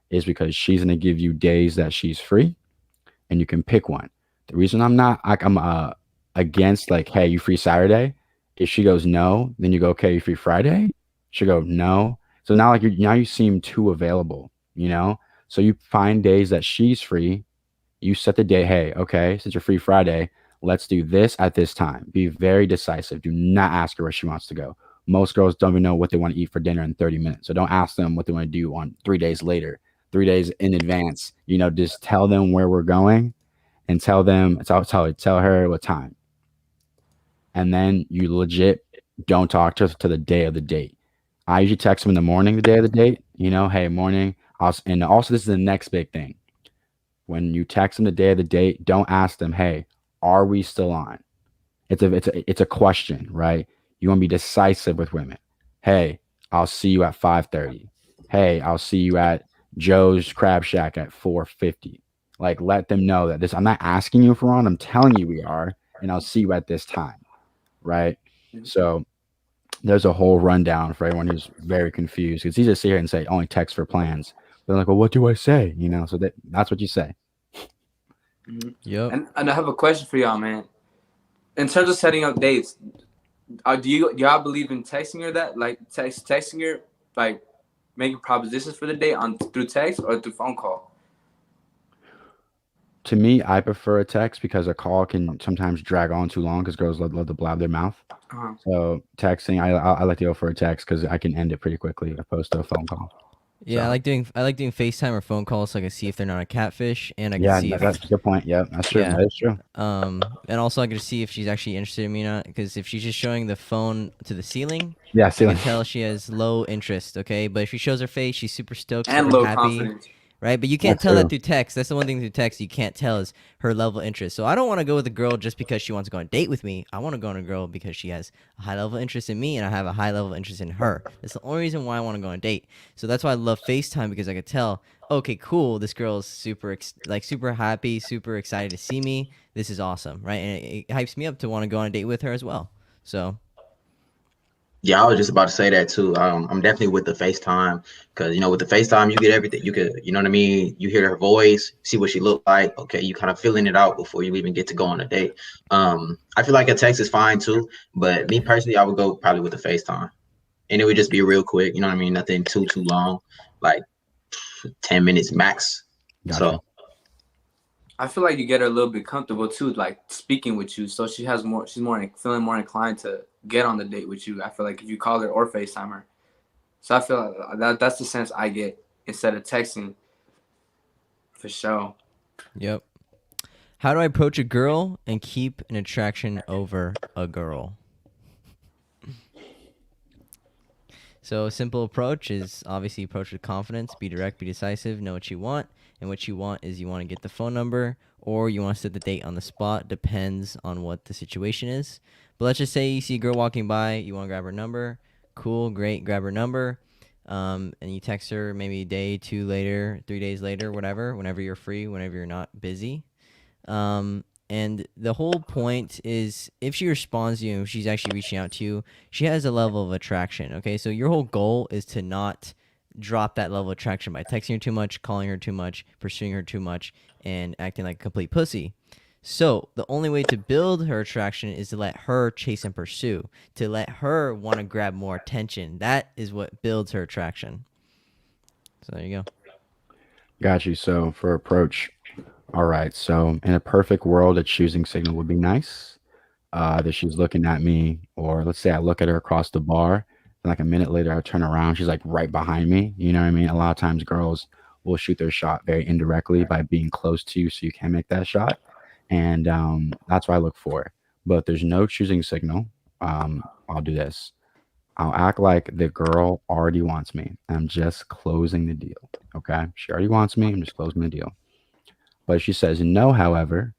is because she's gonna give you days that she's free, and you can pick one. The reason I'm against like, hey, you free Saturday? If she goes no, then you go, okay, you free Friday? She go no. So now you seem too available. So you find days that she's free. You set the day, hey, okay, since you're free Friday, let's do this at this time. Be very decisive. Do not ask her where she wants to go. Most girls don't even know what they want to eat for dinner in 30 minutes. So don't ask them what they want to do on 3 days later, 3 days in advance. Just tell them where we're going and tell her what time. And then you legit don't talk to her to the day of the date. I usually text them in the morning, the day of the date, hey, morning. And also, this is the next big thing. When you text them the day of the date, don't ask them, hey, are we still on? It's a question, right? You want to be decisive with women. Hey, I'll see you at 5:30. Hey, I'll see you at Joe's Crab Shack at 4:50. Like, let them know that I'm not asking you if we're on. I'm telling you we are, and I'll see you at this time, right? So there's a whole rundown for everyone who's very confused. It's easy to sit here and say only text for plans. They're like, well, what do I say? You know, so that's what you say. Yep. And I have a question for y'all, man. In terms of setting up dates, do y'all believe in texting her that, like texting her, like making propositions for the date through text or through phone call? To me, I prefer a text because a call can sometimes drag on too long because girls love to blab their mouth. Uh-huh. So texting, I like to go for a text because I can end it pretty quickly opposed to a phone call. Yeah, So, I like doing FaceTime or phone calls so I can see if they're not a catfish, and I can yeah, see if that's a good point. Yeah, that's true. Yeah. That is true. and also I can see if she's actually interested in me or not. Because if she's just showing the phone to the ceiling, Yeah, I see, can tell she has low interest. Okay, but if she shows her face, she's super stoked, And super low happy. confidence. Right, but you can't That's tell that true. through text. That's the one thing through text you can't tell is her level of interest. So I don't want to go with a girl just because she wants to go on a date with me. I want to go on a girl because she has a high level of interest in me and I have a high level of interest in her. That's the only reason why I want to go on a date. So that's why I love FaceTime, because I could tell, okay, cool, this girl is super super happy, super excited to see me. This is awesome, right? And it hypes me up to want to go on a date with her as well. So Yeah, I was just about to say that too. I'm definitely with the FaceTime because with the FaceTime you get everything. You could, you know what I mean. You hear her voice, see what she look like. Okay, you kind of feeling it out before you even get to go on a date. I feel like a text is fine too, but me personally, I would go probably with the FaceTime, and it would just be real quick. You know what I mean? Nothing too long, like 10 minutes max. Gotcha. So I feel like you get her a little bit comfortable too, like speaking with you, so she's feeling more inclined to get on the date with you. I feel like if you call her or FaceTime her, so I feel like that's the sense I get instead of texting. For sure. yep. How do I approach a girl and keep an attraction over a girl? So a simple approach is obviously approach with confidence, be direct, be decisive, know what you want. And what you want is you want to get the phone number or you want to set the date on the spot. Depends on what the situation is. But let's just say you see a girl walking by, you want to grab her number. Cool, great, grab her number. And you text her maybe a day, 2 later, 3 days later, whatever, whenever you're free, whenever you're not busy. And the whole point is if she responds to you, if she's actually reaching out to you, she has a level of attraction. Okay, so your whole goal is to not drop that level of attraction by texting her too much, calling her too much, pursuing her too much, and acting like a complete pussy. So the only way to build her attraction is to let her chase and pursue, to let her want to grab more attention. That is what builds her attraction. So there you go. Got you. So for approach, all right. So in a perfect world, a choosing signal would be nice. That she's looking at me, or let's say I look at her across the bar, and like a minute later I turn around, she's like right behind me. You know what I mean? A lot of times girls will shoot their shot very indirectly by being close to you, so you can make that shot, and that's what I look for. But if there's no choosing signal, I'll do this. I'll act like the girl already wants me. I'm just closing the deal. Okay, she already wants me. I'm just closing the deal. But if she says no, however,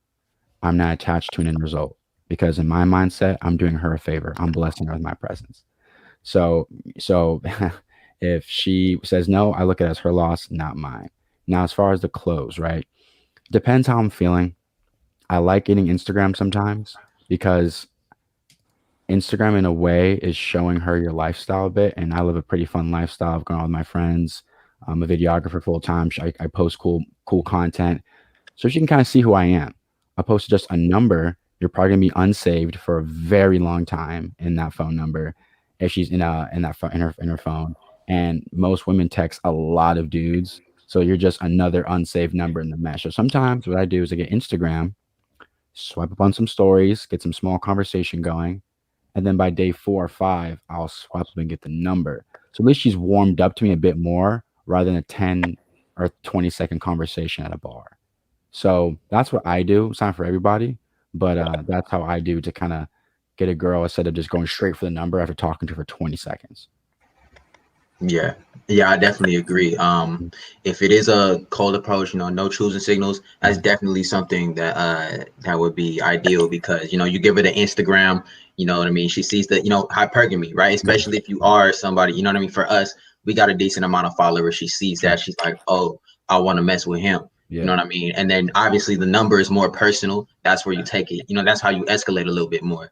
I'm not attached to an end result because in my mindset, I'm doing her a favor. I'm blessing her with my presence. So if she says no, I look at it as her loss, not mine. Now, as far as the close, right? Depends how I'm feeling. I like getting Instagram sometimes because Instagram, in a way, is showing her your lifestyle a bit. And I live a pretty fun lifestyle. I've gone out with my friends. I'm a videographer full time. I post cool content, so she can kind of see who I am. Opposed to just a number, you're probably gonna be unsaved for a very long time in that phone number if she's in that in her phone. And most women text a lot of dudes, so you're just another unsaved number in the mesh. So sometimes what I do is I get Instagram, swipe up on some stories, get some small conversation going, and then by day 4 or 5, I'll swipe up and get the number. So at least she's warmed up to me a bit more rather than a 10 or 20-second conversation at a bar. So that's what I do. It's not for everybody, but that's how I do to kind of get a girl instead of just going straight for the number after talking to her for 20 seconds. yeah, I definitely agree. If it is a cold approach, no choosing signals, that's definitely something that would be ideal because you give her the Instagram, you know what I mean. She sees the hypergamy, right? Especially if you are somebody, you know what I mean. For us, we got a decent amount of followers. She sees that, she's like, oh, I want to mess with him. Yeah. You know what I mean? And then obviously the number is more personal. That's where you take it. That's how you escalate a little bit more.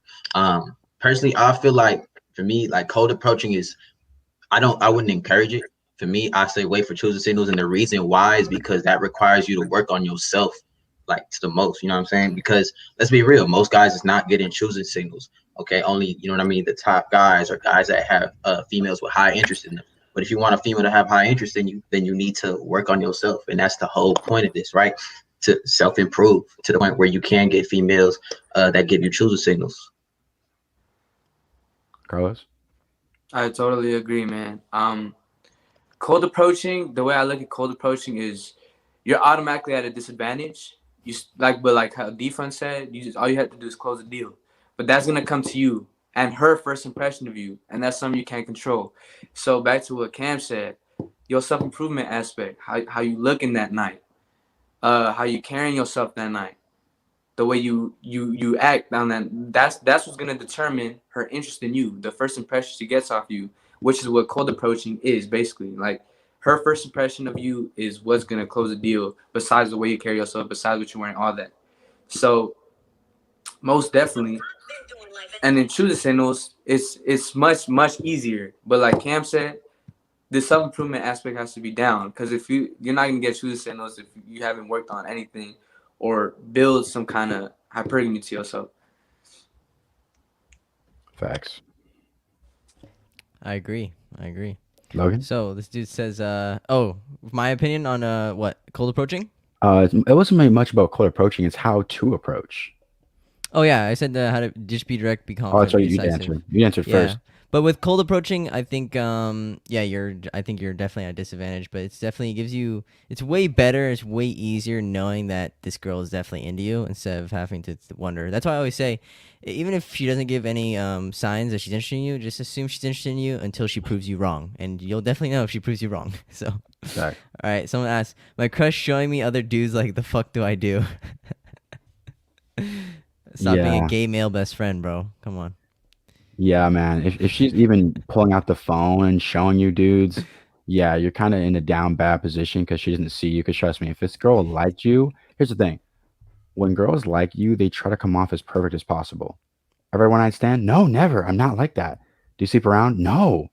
personally, I feel like for me, like cold approaching is, I wouldn't encourage it. For me, I say wait for choosing signals, and the reason why is because that requires you to work on yourself, like to the most. You know what I'm saying? Because let's be real, most guys is not getting choosing signals. Okay, only, you know what I mean, the top guys are guys that have females with high interest in them. But if you want a female to have high interest in you, then you need to work on yourself, and that's the whole point of this, right? To self-improve to the point where you can get females that give you choosing signals. Carlos? I totally agree, man. Cold approaching, the way I look at cold approaching is you're automatically at a disadvantage. But like how Defund said, all you have to do is close the deal. But that's gonna come to you and her first impression of you, and that's something you can't control. So back to what Cam said, your self improvement aspect, how you looking that night, how you carrying yourself that night, the way you act on that's what's gonna determine her interest in you. The first impression she gets off you, which is what cold approaching is basically. Like her first impression of you is what's gonna close the deal. Besides the way you carry yourself, besides what you're wearing, all that. So most definitely. And then choosing signals, it's much easier. But like Cam said, the self improvement aspect has to be down, because if you're not gonna get choosing signals if you haven't worked on anything or build some kind of hypergamy to yourself. Facts. I agree. Logan? So this dude says, my opinion on what cold approaching. It wasn't really much about cold approaching. It's how to approach. Oh yeah, I said how to just be direct, be Oh, confident, sorry, be you decisive. answered. You answered first. But with cold approaching, I think I think you're definitely at a disadvantage, but it's definitely gives you, it's way better, it's way easier knowing that this girl is definitely into you instead of having to wonder. That's why I always say, even if she doesn't give any signs that she's interested in you, just assume she's interested in you until she proves you wrong, and you'll definitely know if she proves you wrong. So, Sorry. all right, someone asked, my crush showing me other dudes, like the fuck do I do? Stop being a gay male best friend, bro. Come on. Yeah, man. If she's even pulling out the phone and showing you dudes, yeah, you're kind of in a down bad position because she doesn't see you. Because trust me, if this girl liked you, here's the thing: when girls like you, they try to come off as perfect as possible. Ever one night stand? No, never. I'm not like that. Do you sleep around? No.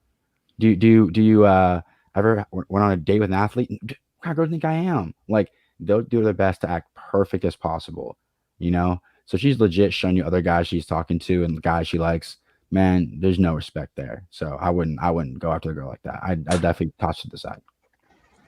Do you ever went on a date with an athlete? What kind of girl do you think I am? Like, they'll do their best to act perfect as possible, you know? So she's legit showing you other guys she's talking to and guys she likes. Man, there's no respect there. So I wouldn't go after a girl like that. I definitely toss to the side.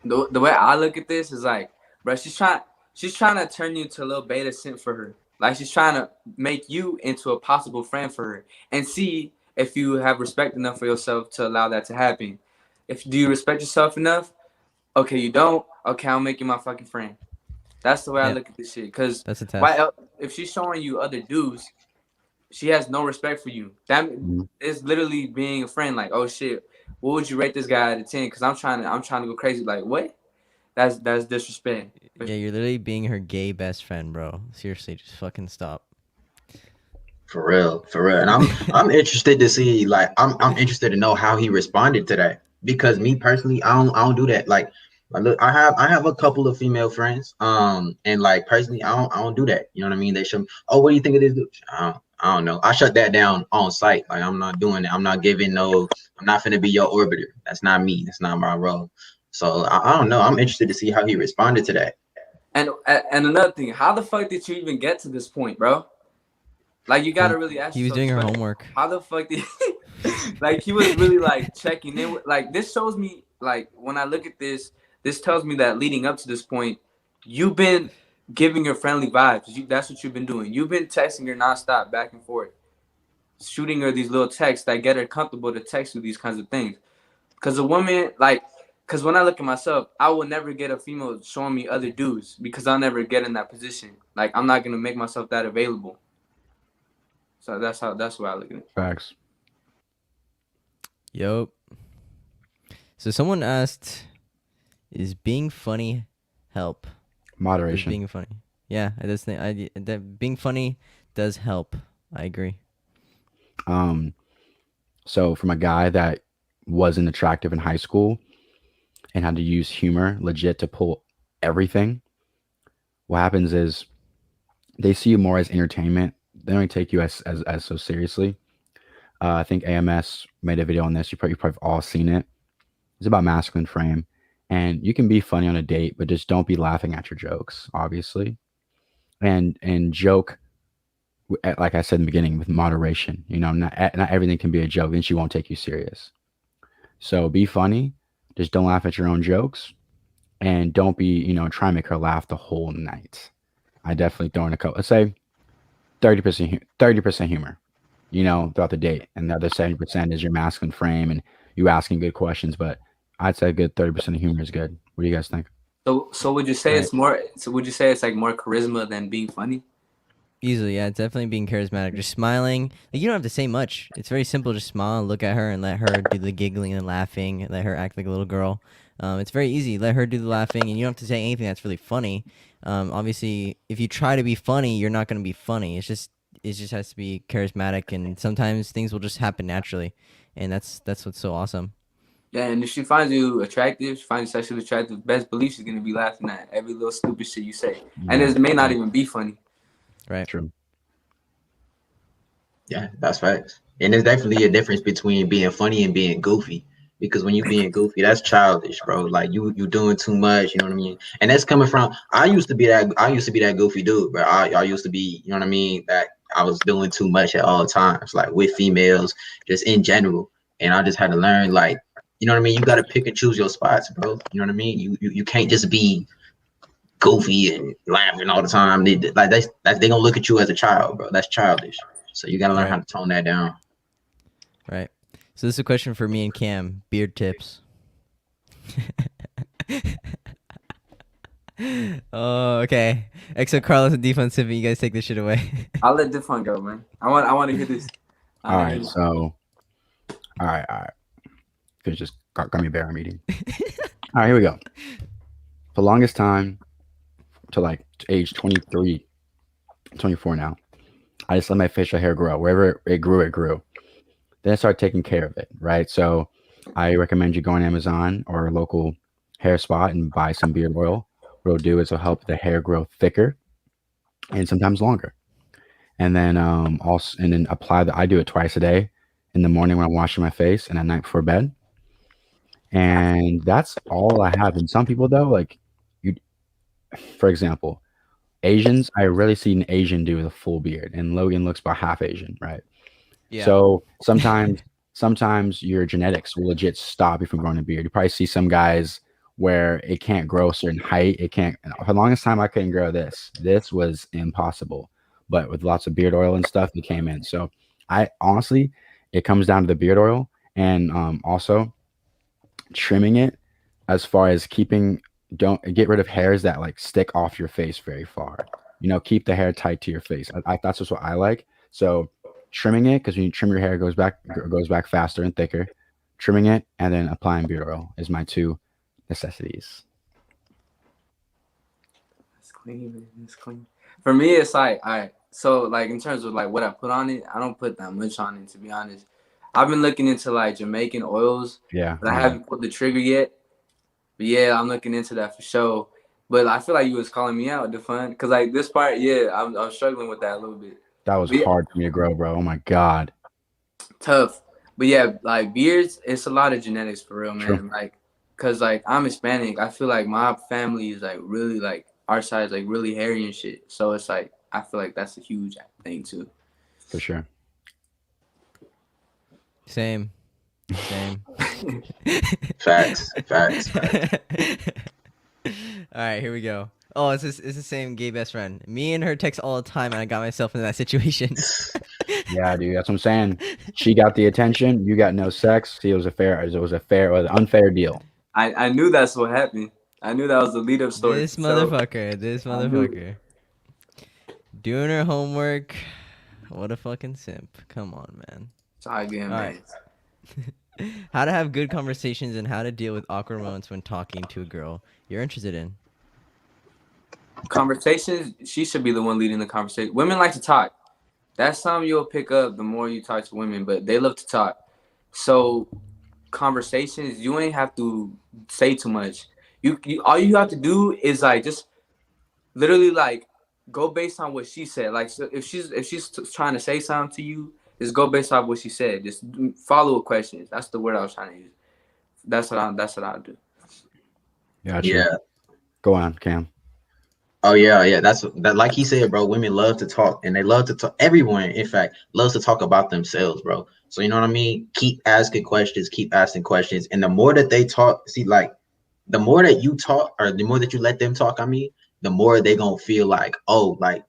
The way I look at this is like, bro, she's trying to turn you into a little beta simp for her. Like, she's trying to make you into a possible friend for her and see if you have respect enough for yourself to allow that to happen. Do you respect yourself enough? Okay, you don't. Okay, I'll make you my fucking friend. That's the way I look at this shit. Because that's a test. If she's showing you other dudes, she has no respect for you. That is literally being a friend. Like, oh shit, what would you rate this guy out of 10? Because I'm trying to go crazy. Like, what? That's disrespect. Yeah, you're literally being her gay best friend, bro. Seriously, just fucking stop. For real. And I'm interested to see, like, I'm interested to know how he responded to that, because me personally, I don't do that. Like, look, I have a couple of female friends, and like personally, I don't do that. You know what I mean? They show me, oh, what do you think of this dude? I don't know. I shut that down on site. Like, I'm not doing it. I'm not finna be your orbiter. That's not me. That's not my role. So I don't know. I'm interested to see how he responded to that. And another thing, how the fuck did you even get to this point, bro? Like, you gotta really ask. He was doing her homework. How the fuck did like, he was really like checking in with, like, this shows me, like, when I look at this tells me that leading up to this point, you've been giving her friendly vibes. That's what you've been doing. You've been texting her nonstop, back and forth, shooting her these little texts that get her comfortable to text you these kinds of things. Because a woman, like, because when I look at myself, I will never get a female showing me other dudes, because I'll never get in that position. Like, I'm not gonna make myself that available. So that's why I look at it. Facts. Yup. So someone asked, is being funny help? Moderation. Being funny. Yeah, I just think that being funny does help. I agree. So from a guy that wasn't attractive in high school and had to use humor legit to pull everything, what happens is they see you more as entertainment. They don't take you as so seriously. I think AMS made a video on this. You've probably all seen it. It's about masculine frame. And you can be funny on a date, but just don't be laughing at your jokes, obviously. And joke, like I said in the beginning, with moderation. You know, not everything can be a joke, then she won't take you serious. So be funny. Just don't laugh at your own jokes. And don't be, you know, try and make her laugh the whole night. I definitely throw in a couple, let's say 30% humor, you know, throughout the date. And the other 70% is your masculine frame and you asking good questions. But I'd say a good 30% of humor is good. What do you guys think? So would you say Right. it's more? So would you say it's like more charisma than being funny? Easily, yeah, definitely being charismatic. Just smiling. Like, you don't have to say much. It's very simple. Just smile, look at her, and let her do the giggling and laughing. Let her act like a little girl. It's very easy. Let her do the laughing, and you don't have to say anything that's really funny. Obviously, if you try to be funny, you're not going to be funny. It just has to be charismatic, and sometimes things will just happen naturally, and that's what's so awesome. Yeah, and if she finds you attractive, she finds you sexually attractive, best believe she's gonna be laughing at every little stupid shit you say, and it may not even be funny. Right. True. Yeah, that's facts. And there's definitely a difference between being funny and being goofy. Because when you being goofy, that's childish, bro. Like you doing too much, you know what I mean? And that's coming from I used to be that goofy dude, but I used to be, you know what I mean, that I was doing too much at all times, like with females, just in general. And I just had to learn, like, you know what I mean? You gotta pick and choose your spots, bro. You know what I mean? You can't just be goofy and laughing all the time. They gonna look at you as a child, bro. That's childish. So you gotta learn how to tone that down. Right. So this is a question for me and Cam. Beard tips. Oh, okay. EXO, Carlos, and Defund Simping, you guys take this shit away. I'll let Defund go, man. I want to hear this. All right. So, all right. Finish this gummy bear meeting. All right, here we go. For the longest time, to like age 23, 24 now, I just let my facial hair grow. Wherever it grew, it grew. Then I started taking care of it, right? So I recommend you go on Amazon or a local hair spot and buy some beard oil. What it'll do is it'll help the hair grow thicker and sometimes longer. And then apply I do it twice a day, in the morning when I'm washing my face and at night before bed. And that's all I have. And some people though, like for example, Asians, I rarely see an Asian do with a full beard, and Logan looks about half Asian, right? Yeah. So sometimes your genetics will legit stop you from growing a beard. You probably see some guys where it can't grow a certain height. It can't. For the longest time, I couldn't grow this. This was impossible. But with lots of beard oil and stuff, it came in. So I honestly, it comes down to the beard oil and also trimming it, as far as don't get rid of hairs that like stick off your face very far. You know, keep the hair tight to your face. That's just what I like. So trimming it, because when you trim your hair, it goes back faster and thicker. Trimming it and then applying beard oil is my two necessities. It's clean, man. It's clean. For me, it's like, all right. So like in terms of like what I put on it, I don't put that much on it, to be honest. I've been looking into like Jamaican oils. Yeah. But I haven't pulled the trigger yet. But yeah, I'm looking into that for sure. But I feel like you was calling me out, Defund, because like this part, yeah, I'm struggling with that a little bit. That was hard for me to grow, bro. Oh my god. Tough. But yeah, like beards, it's a lot of genetics for real, man. Sure. Like, cause like I'm Hispanic. I feel like my family is like really like our side is like really hairy and shit. So it's like I feel like that's a huge thing too. For sure. Same. Facts. All right, here we go. Oh, it's the same gay best friend. Me and her text all the time, and I got myself into that situation. Yeah, dude, that's what I'm saying. She got the attention. You got no sex. See, it was an unfair deal. I knew that's what happened. I knew that was the lead up story. This motherfucker. Doing her homework. What a fucking simp. Come on, man. Sorry again, man. Right. How to have good conversations and how to deal with awkward moments when talking to a girl you're interested in. Conversations, she should be the one leading the conversation. Women like to talk. That's something you'll pick up the more you talk to women, but they love to talk. So conversations, you ain't have to say too much. You all you have to do is like just literally like go based on what she said. Like so if she's trying to say something to you, Just go based off what she said. Just follow questions. That's the word I was trying to use. That's what I'll do. Gotcha. Yeah. Go on, Cam. Oh yeah. That's that. Like he said, bro. Women love to talk, and they love to talk. Everyone, in fact, loves to talk about themselves, bro. So you know what I mean. Keep asking questions. Keep asking questions, and the more that they talk, see, like the more that you talk, or the more that you let them talk. I mean, the more they gonna feel like, oh, like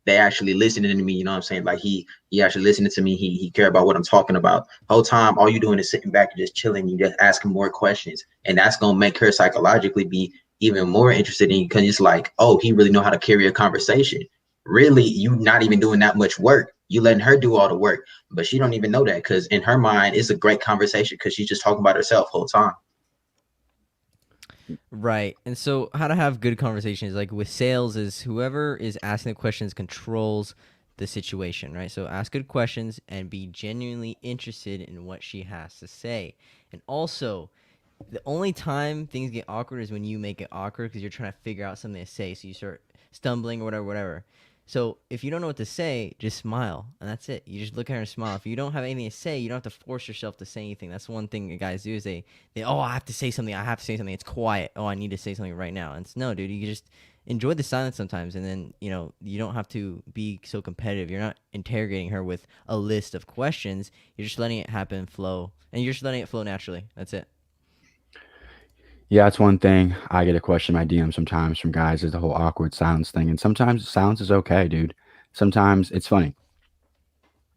they actually listening to me. You know what I'm saying? Like he actually listening to me. He care about what I'm talking about. Whole time, all you doing is sitting back and just chilling. You just asking more questions, and that's gonna make her psychologically be even more interested in you, because it's like, oh, he really know how to carry a conversation. Really, you not even doing that much work. You letting her do all the work, but she don't even know that, because in her mind, it's a great conversation because she's just talking about herself whole time. Right. And so how to have good conversations, like with sales, is whoever is asking the questions controls the situation, right? So ask good questions and be genuinely interested in what she has to say. And also, the only time things get awkward is when you make it awkward because you're trying to figure out something to say. So you start stumbling or whatever. So if you don't know what to say, just smile, and that's it. You just look at her and smile. If you don't have anything to say, you don't have to force yourself to say anything. That's one thing that guys do is oh, I have to say something. I have to say something. It's quiet. Oh, I need to say something right now. And it's no, dude. You just enjoy the silence sometimes, and then you don't have to be so competitive. You're not interrogating her with a list of questions. You're just letting it happen, flow, and you're just letting it flow naturally. That's it. Yeah, that's one thing. I get a question in my DM sometimes from guys is the whole awkward silence thing. And sometimes silence is okay, dude. Sometimes it's funny.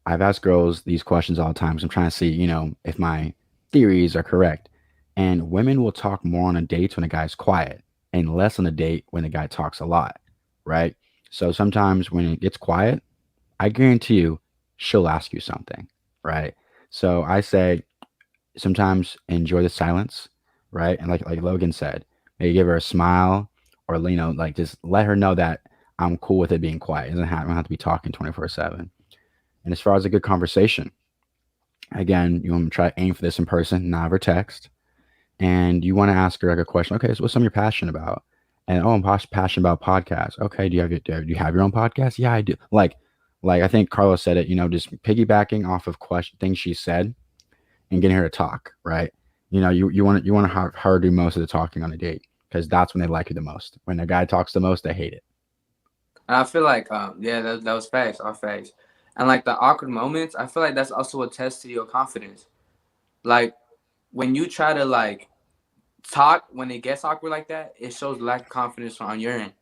I've asked girls these questions all the time because I'm trying to see, if my theories are correct. And women will talk more on a date when a guy's quiet and less on a date when the guy talks a lot, right? So sometimes when it gets quiet, I guarantee you she'll ask you something, right? So I say sometimes enjoy the silence, right? And like Logan said, maybe give her a smile or like just let her know that I'm cool with it being quiet. It doesn't have, I don't have to be talking 24/7. And as far as a good conversation, again, you want to try to aim for this in person, not over text. And you want to ask her like a question. Okay, so what's something you're passionate about? And oh, I'm passionate about podcasts. Okay, do you have your own podcast? Yeah, I do. Like I think Carlos said it. Just piggybacking off of things she said and getting her to talk. Right. You want to have her do most of the talking on a date because that's when they like you the most. When a guy talks the most, they hate it. And I feel like, that was facts, all facts. And like the awkward moments, I feel like that's also a test to your confidence. Like when you try to like talk when it gets awkward like that, it shows lack of confidence on your end.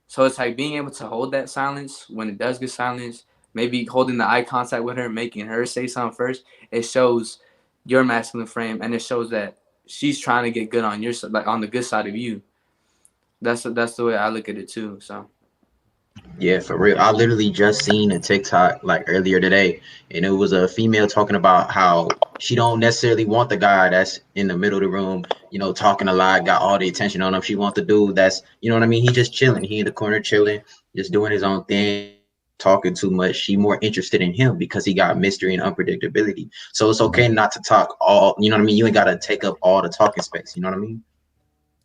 So it's like being able to hold that silence when it does get silence, maybe holding the eye contact with her, making her say something first. It shows your masculine frame, and it shows that she's trying to get good on your side, like on the good side of you. That's the way I look at it too. So Yeah, for real. I literally just seen a TikTok like earlier today, and it was a female talking about how she don't necessarily want the guy that's in the middle of the room, talking a lot, got all the attention on him. She wants the dude that's, you know what I mean? He just chilling. He in the corner chilling, just doing his own thing, talking too much. She more interested in him because he got mystery and unpredictability. So it's okay not to talk all, you know what I mean? You ain't got to take up all the talking space. You know what I mean?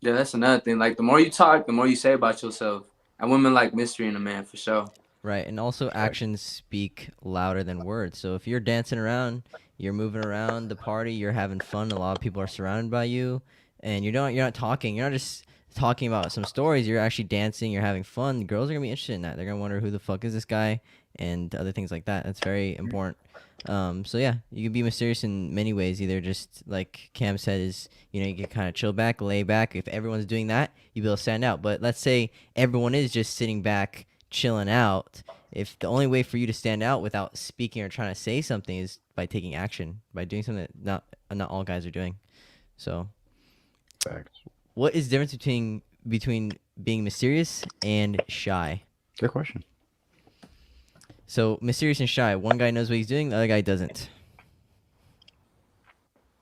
yeah, that's another thing. Like the more you talk, the more you say about yourself. And women like mystery in a man for sure. Right, and also actions speak louder than words. So if you're dancing around, you're moving around the party, you're having fun, a lot of people are surrounded by you, and you're not talking, you're not just talking about some stories, you're actually dancing, you're having fun. Girls are gonna be interested in that. They're gonna wonder who the fuck is this guy, and other things like that. That's very important. So yeah, you can be mysterious in many ways. Either just like Cam said, is you can kind of chill back, lay back. If everyone's doing that, you'll be able to stand out. But let's say everyone is just sitting back chilling out. If the only way for you to stand out without speaking or trying to say something is by taking action, by doing something that not all guys are doing. So Facts. what is the difference between being mysterious and shy? Good question. So mysterious and shy, one guy knows what he's doing, the other guy doesn't.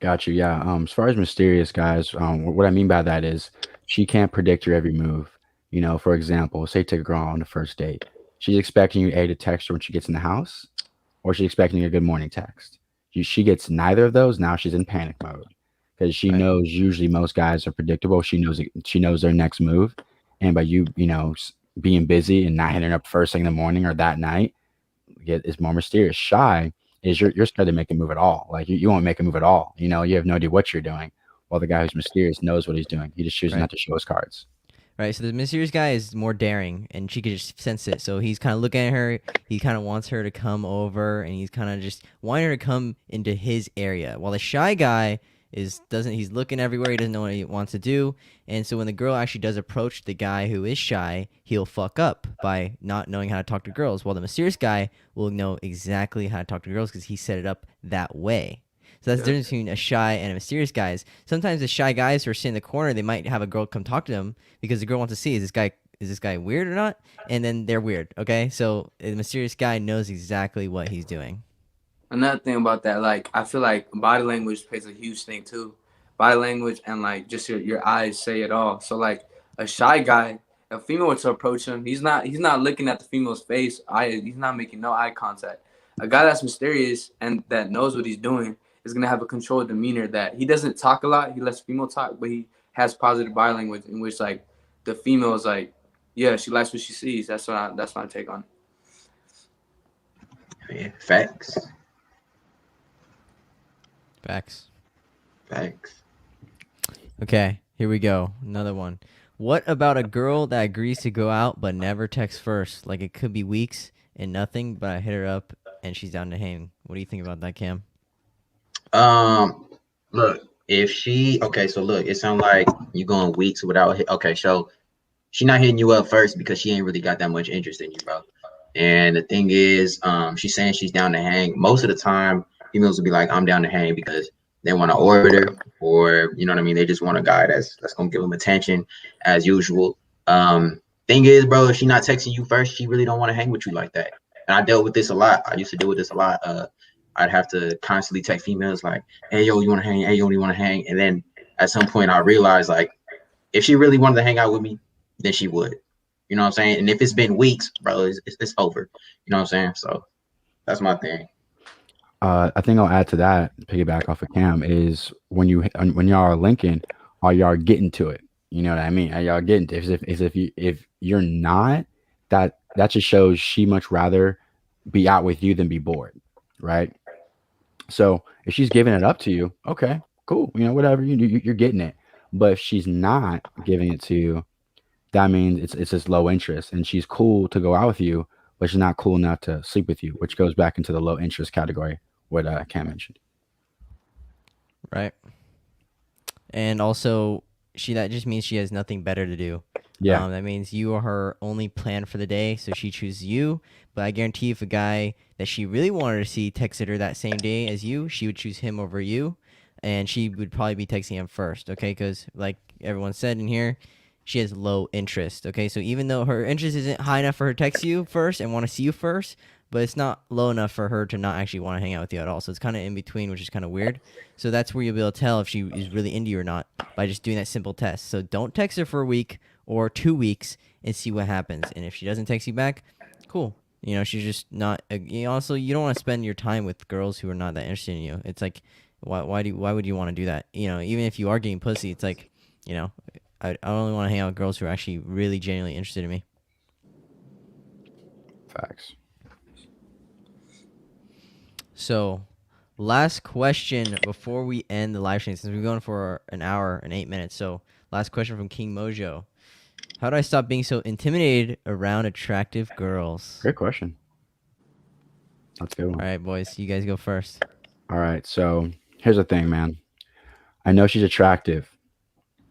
Got you. Yeah. As far as mysterious guys, what I mean by that is she can't predict your every move. For example, say take a girl on the first date. She's expecting you to text her when she gets in the house, or she's expecting a good morning text. She gets neither of those. Now she's in panic mode because she Right. knows usually most guys are predictable. She knows their next move, and by you being busy and not hitting her up first thing in the morning or that night, it's more mysterious. Shy is you're scared to make a move at all. Like you won't make a move at all. You have no idea what you're doing. While the guy who's mysterious knows what he's doing. He just chooses not to show his cards. Right, so the mysterious guy is more daring, and she could just sense it. So he's kind of looking at her. He kind of wants her to come over, and he's kind of just wanting her to come into his area. While the shy guy he's looking everywhere. He doesn't know what he wants to do, and so when the girl actually does approach the guy who is shy, he'll fuck up by not knowing how to talk to girls. While the mysterious guy will know exactly how to talk to girls because he set it up that way. So that's the difference between a shy and a mysterious guy. Sometimes the shy guys who are sitting in the corner, they might have a girl come talk to them because the girl wants to see, is this guy weird or not? And then they're weird, okay? So the mysterious guy knows exactly what he's doing. Another thing about that, like, I feel like body language plays a huge thing too. Body language and like just your eyes say it all. So like a shy guy, if a female were to approach him, he's not looking at the female's face. He's not making no eye contact. A guy that's mysterious and that knows what he's doing is going to have a controlled demeanor, that he doesn't talk a lot. He lets female talk, but he has positive body language in which like the female is like, yeah, she likes what she sees. That's my take on it. Yeah, facts. Okay, here we go. Another one. What about a girl that agrees to go out but never texts first? Like it could be weeks and nothing, but I hit her up and she's down to hang. What do you think about that, Cam? Look, if she, okay, so look, it sounds like you going weeks without, okay, so she not hitting you up first because she ain't really got that much interest in you, bro. And the thing is, she's saying she's down to hang. Most of the time, females will be like, I'm down to hang because they want to order, or, you know what I mean? They just want a guy that's going to give them attention as usual. Thing is, bro, if she not texting you first, she really don't want to hang with you like that. And I dealt with this a lot. I used to deal with this a lot. I'd have to constantly text females like, hey, yo, you want to hang? Hey, yo, you want to hang? And then at some point I realized, like, if she really wanted to hang out with me, then she would. You know what I'm saying? And if it's been weeks, bro, it's over. You know what I'm saying? So that's my thing. I think I'll add to that, piggyback off of Cam, is when y'all are linking, are y'all getting to it? You know what I mean? Are y'all getting to it? If you're not, that just shows she much rather be out with you than be bored, right? So if she's giving it up to you, okay, cool, whatever, you're getting it. But if she's not giving it to you, that means it's just low interest, and she's cool to go out with you, but she's not cool enough to sleep with you, which goes back into the low interest category, what Cam mentioned. Right. And also, that just means she has nothing better to do. Yeah. That means you are her only plan for the day, so she chooses you. But I guarantee if a guy that she really wanted to see texted her that same day as you, she would choose him over you, and she would probably be texting him first, okay? Because like everyone said in here, she has low interest, okay? So even though her interest isn't high enough for her to text you first and want to see you first, but it's not low enough for her to not actually want to hang out with you at all. So it's kind of in between, which is kind of weird. So that's where you'll be able to tell if she is really into you or not by just doing that simple test. So don't text her for a week or 2 weeks and see what happens. And if she doesn't text you back, cool. She's just not. Also, you don't want to spend your time with girls who are not that interested in you. It's like, why would you want to do that? Even if you are getting pussy, it's like, I only want to hang out with girls who are actually really genuinely interested in me. Facts. So, last question before we end the live stream, since we're going for an hour and 8 minutes. So, last question from King Mojo. How do I stop being so intimidated around attractive girls? Great question. That's a good one. All right, boys, you guys go first. All right, so here's the thing, man. I know she's attractive.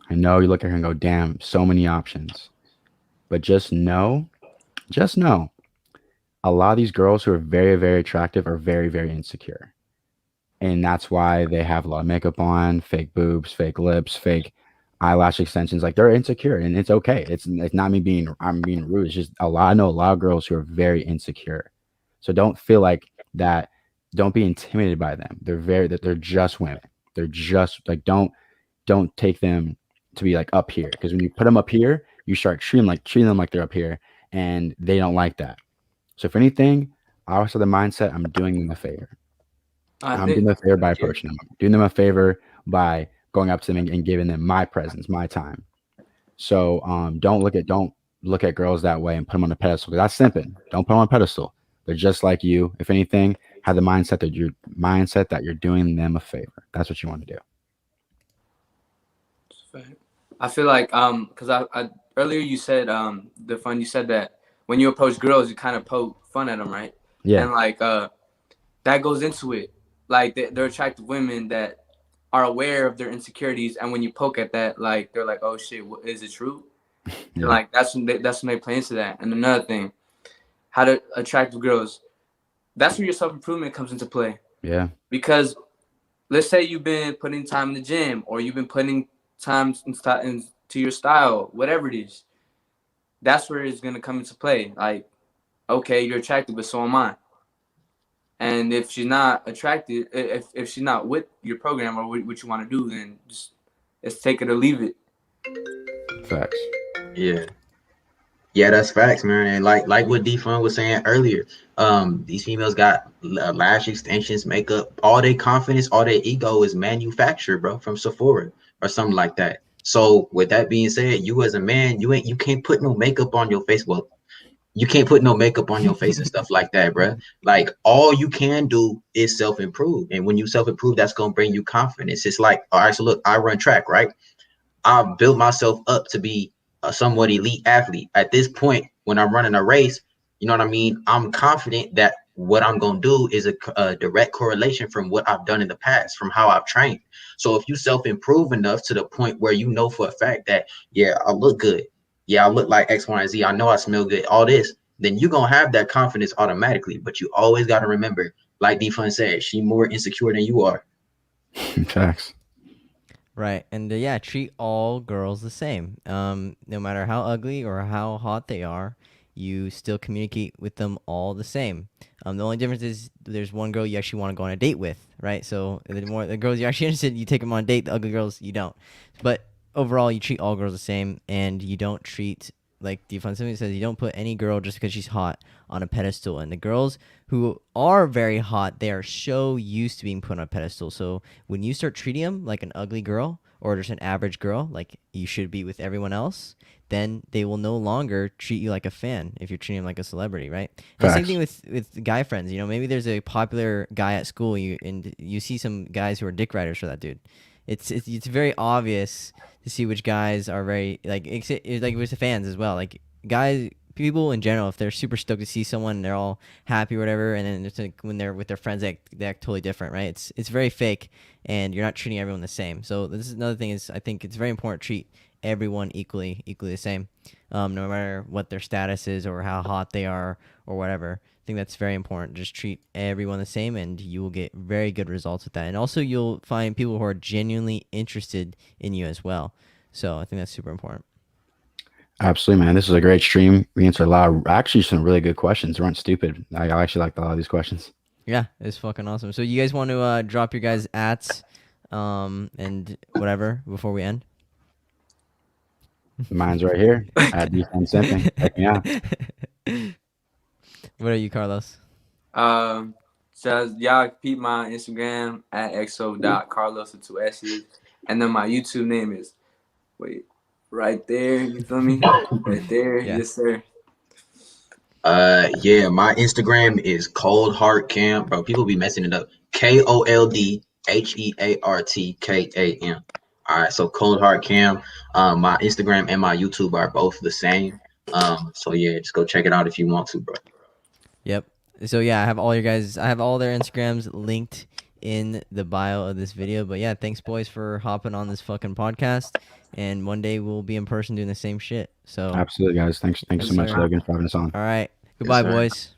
I know you look at her and go, damn, so many options. But just know, a lot of these girls who are very, very attractive are very, very insecure. And that's why they have a lot of makeup on, fake boobs, fake lips, fake eyelash extensions. Like, they're insecure, and it's okay. It's not me I'm being rude. It's just I know a lot of girls who are very insecure. So don't feel like that. Don't be intimidated by them. They're just women. They're just like, don't take them to be like up here, because when you put them up here, you start treating them like they're up here, and they don't like that. So if anything, I always have the mindset, I'm doing them a favor. I'm doing them a favor by approaching them. I'm doing them a favor by going up to them and giving them my presence, my time. So don't look at girls that way and put them on a pedestal. That's simping. Don't put them on a pedestal. They're just like you. If anything, have the mindset that you're doing them a favor. That's what you want to do. I feel like because I earlier you said Defund, you said that when you approach girls you kind of poke fun at them, right? Yeah. And like that goes into it. Like they're attractive women that are aware of their insecurities, and when you poke at that, like they're like, oh shit, is it true? Yeah. And like that's when they play into that. And another thing, how to attract girls. That's where your self-improvement comes into play. Yeah. Because let's say you've been putting time in the gym, or you've been putting time into your style, whatever it is. That's where it's gonna come into play. Like, okay, you're attracted, but so am I. And if she's not attracted, if she's not with your program or what you want to do, then just it's take it or leave it. Facts. Yeah. Yeah, that's facts, man. And like what Defund was saying earlier, these females got lash extensions, makeup, all their confidence, all their ego is manufactured, bro, from Sephora or something like that. So with that being said, you as a man, you can't put no makeup on your face. Well, you can't put no makeup on your face and stuff like that, bro. Like all you can do is self-improve. And when you self-improve, that's gonna bring you confidence. It's like, all right, so look, I run track, right? I built myself up to be a somewhat elite athlete. At this point, when I'm running a race, you know what I mean? I'm confident that what I'm going to do is a direct correlation from what I've done in the past, from how I've trained. So if you self-improve enough to the point where you know for a fact that, yeah, I look good. Yeah, I look like X, Y, and Z. I know I smell good, all this, then you're going to have that confidence automatically. But you always got to remember, like Defund said, she more insecure than you are. Facts. Right, and yeah, treat all girls the same. No matter how ugly or how hot they are, you still communicate with them all the same. The only difference is there's one girl you actually want to go on a date with, right? So the girls you're actually interested in, you take them on a date. The ugly girls, you don't. But overall, you treat all girls the same, and you don't treat, like Defund Simping says, you don't put any girl just because she's hot on a pedestal. And the girls who are very hot, they are so used to being put on a pedestal. So when you start treating them like an ugly girl or just an average girl, like you should be with everyone else, then they will no longer treat you like a fan if you're treating them like a celebrity, right? And same thing with guy friends. You know, maybe there's a popular guy at school, and you see some guys who are dick riders for that dude. It's very obvious to see which guys are very like with the fans as well. Like guys, people in general, if they're super stoked to see someone, they're all happy or whatever, and then it's like when they're with their friends, they act totally different, right? It's very fake, and you're not treating everyone the same. So this is another thing is I think it's very important to treat everyone equally the same, no matter what their status is or how hot they are or whatever. I think that's very important. Just treat everyone the same, and you will get very good results with that. And also, you'll find people who are genuinely interested in you as well. So I think that's super important. Absolutely, man. This is a great stream. We answered a lot of actually some really good questions. They weren't stupid. I actually liked a lot of these questions. Yeah, it's fucking awesome. So you guys want to drop your guys' ats and whatever before we end? Mine's right here at Defund Simping. Check me out. What are you, Carlos? So y'all keep my Instagram at exo.carlos with 2 S's, and then my YouTube name is right there. You feel me? Right there. Yeah. Yes, sir. Yeah, my Instagram is KoldHeartKam, bro. People be messing it up. KoldHeartKam. All right, so KoldHeartKam. My Instagram and my YouTube are both the same. So yeah, just go check it out if you want to, bro. Yep. So yeah, I have all their Instagrams linked in the bio of this video. But yeah, thanks boys for hopping on this fucking podcast. And one day we'll be in person doing the same shit. So Absolutely, guys. Thanks so much, sir. Logan, for having us on. All right. Goodbye, sir. boys.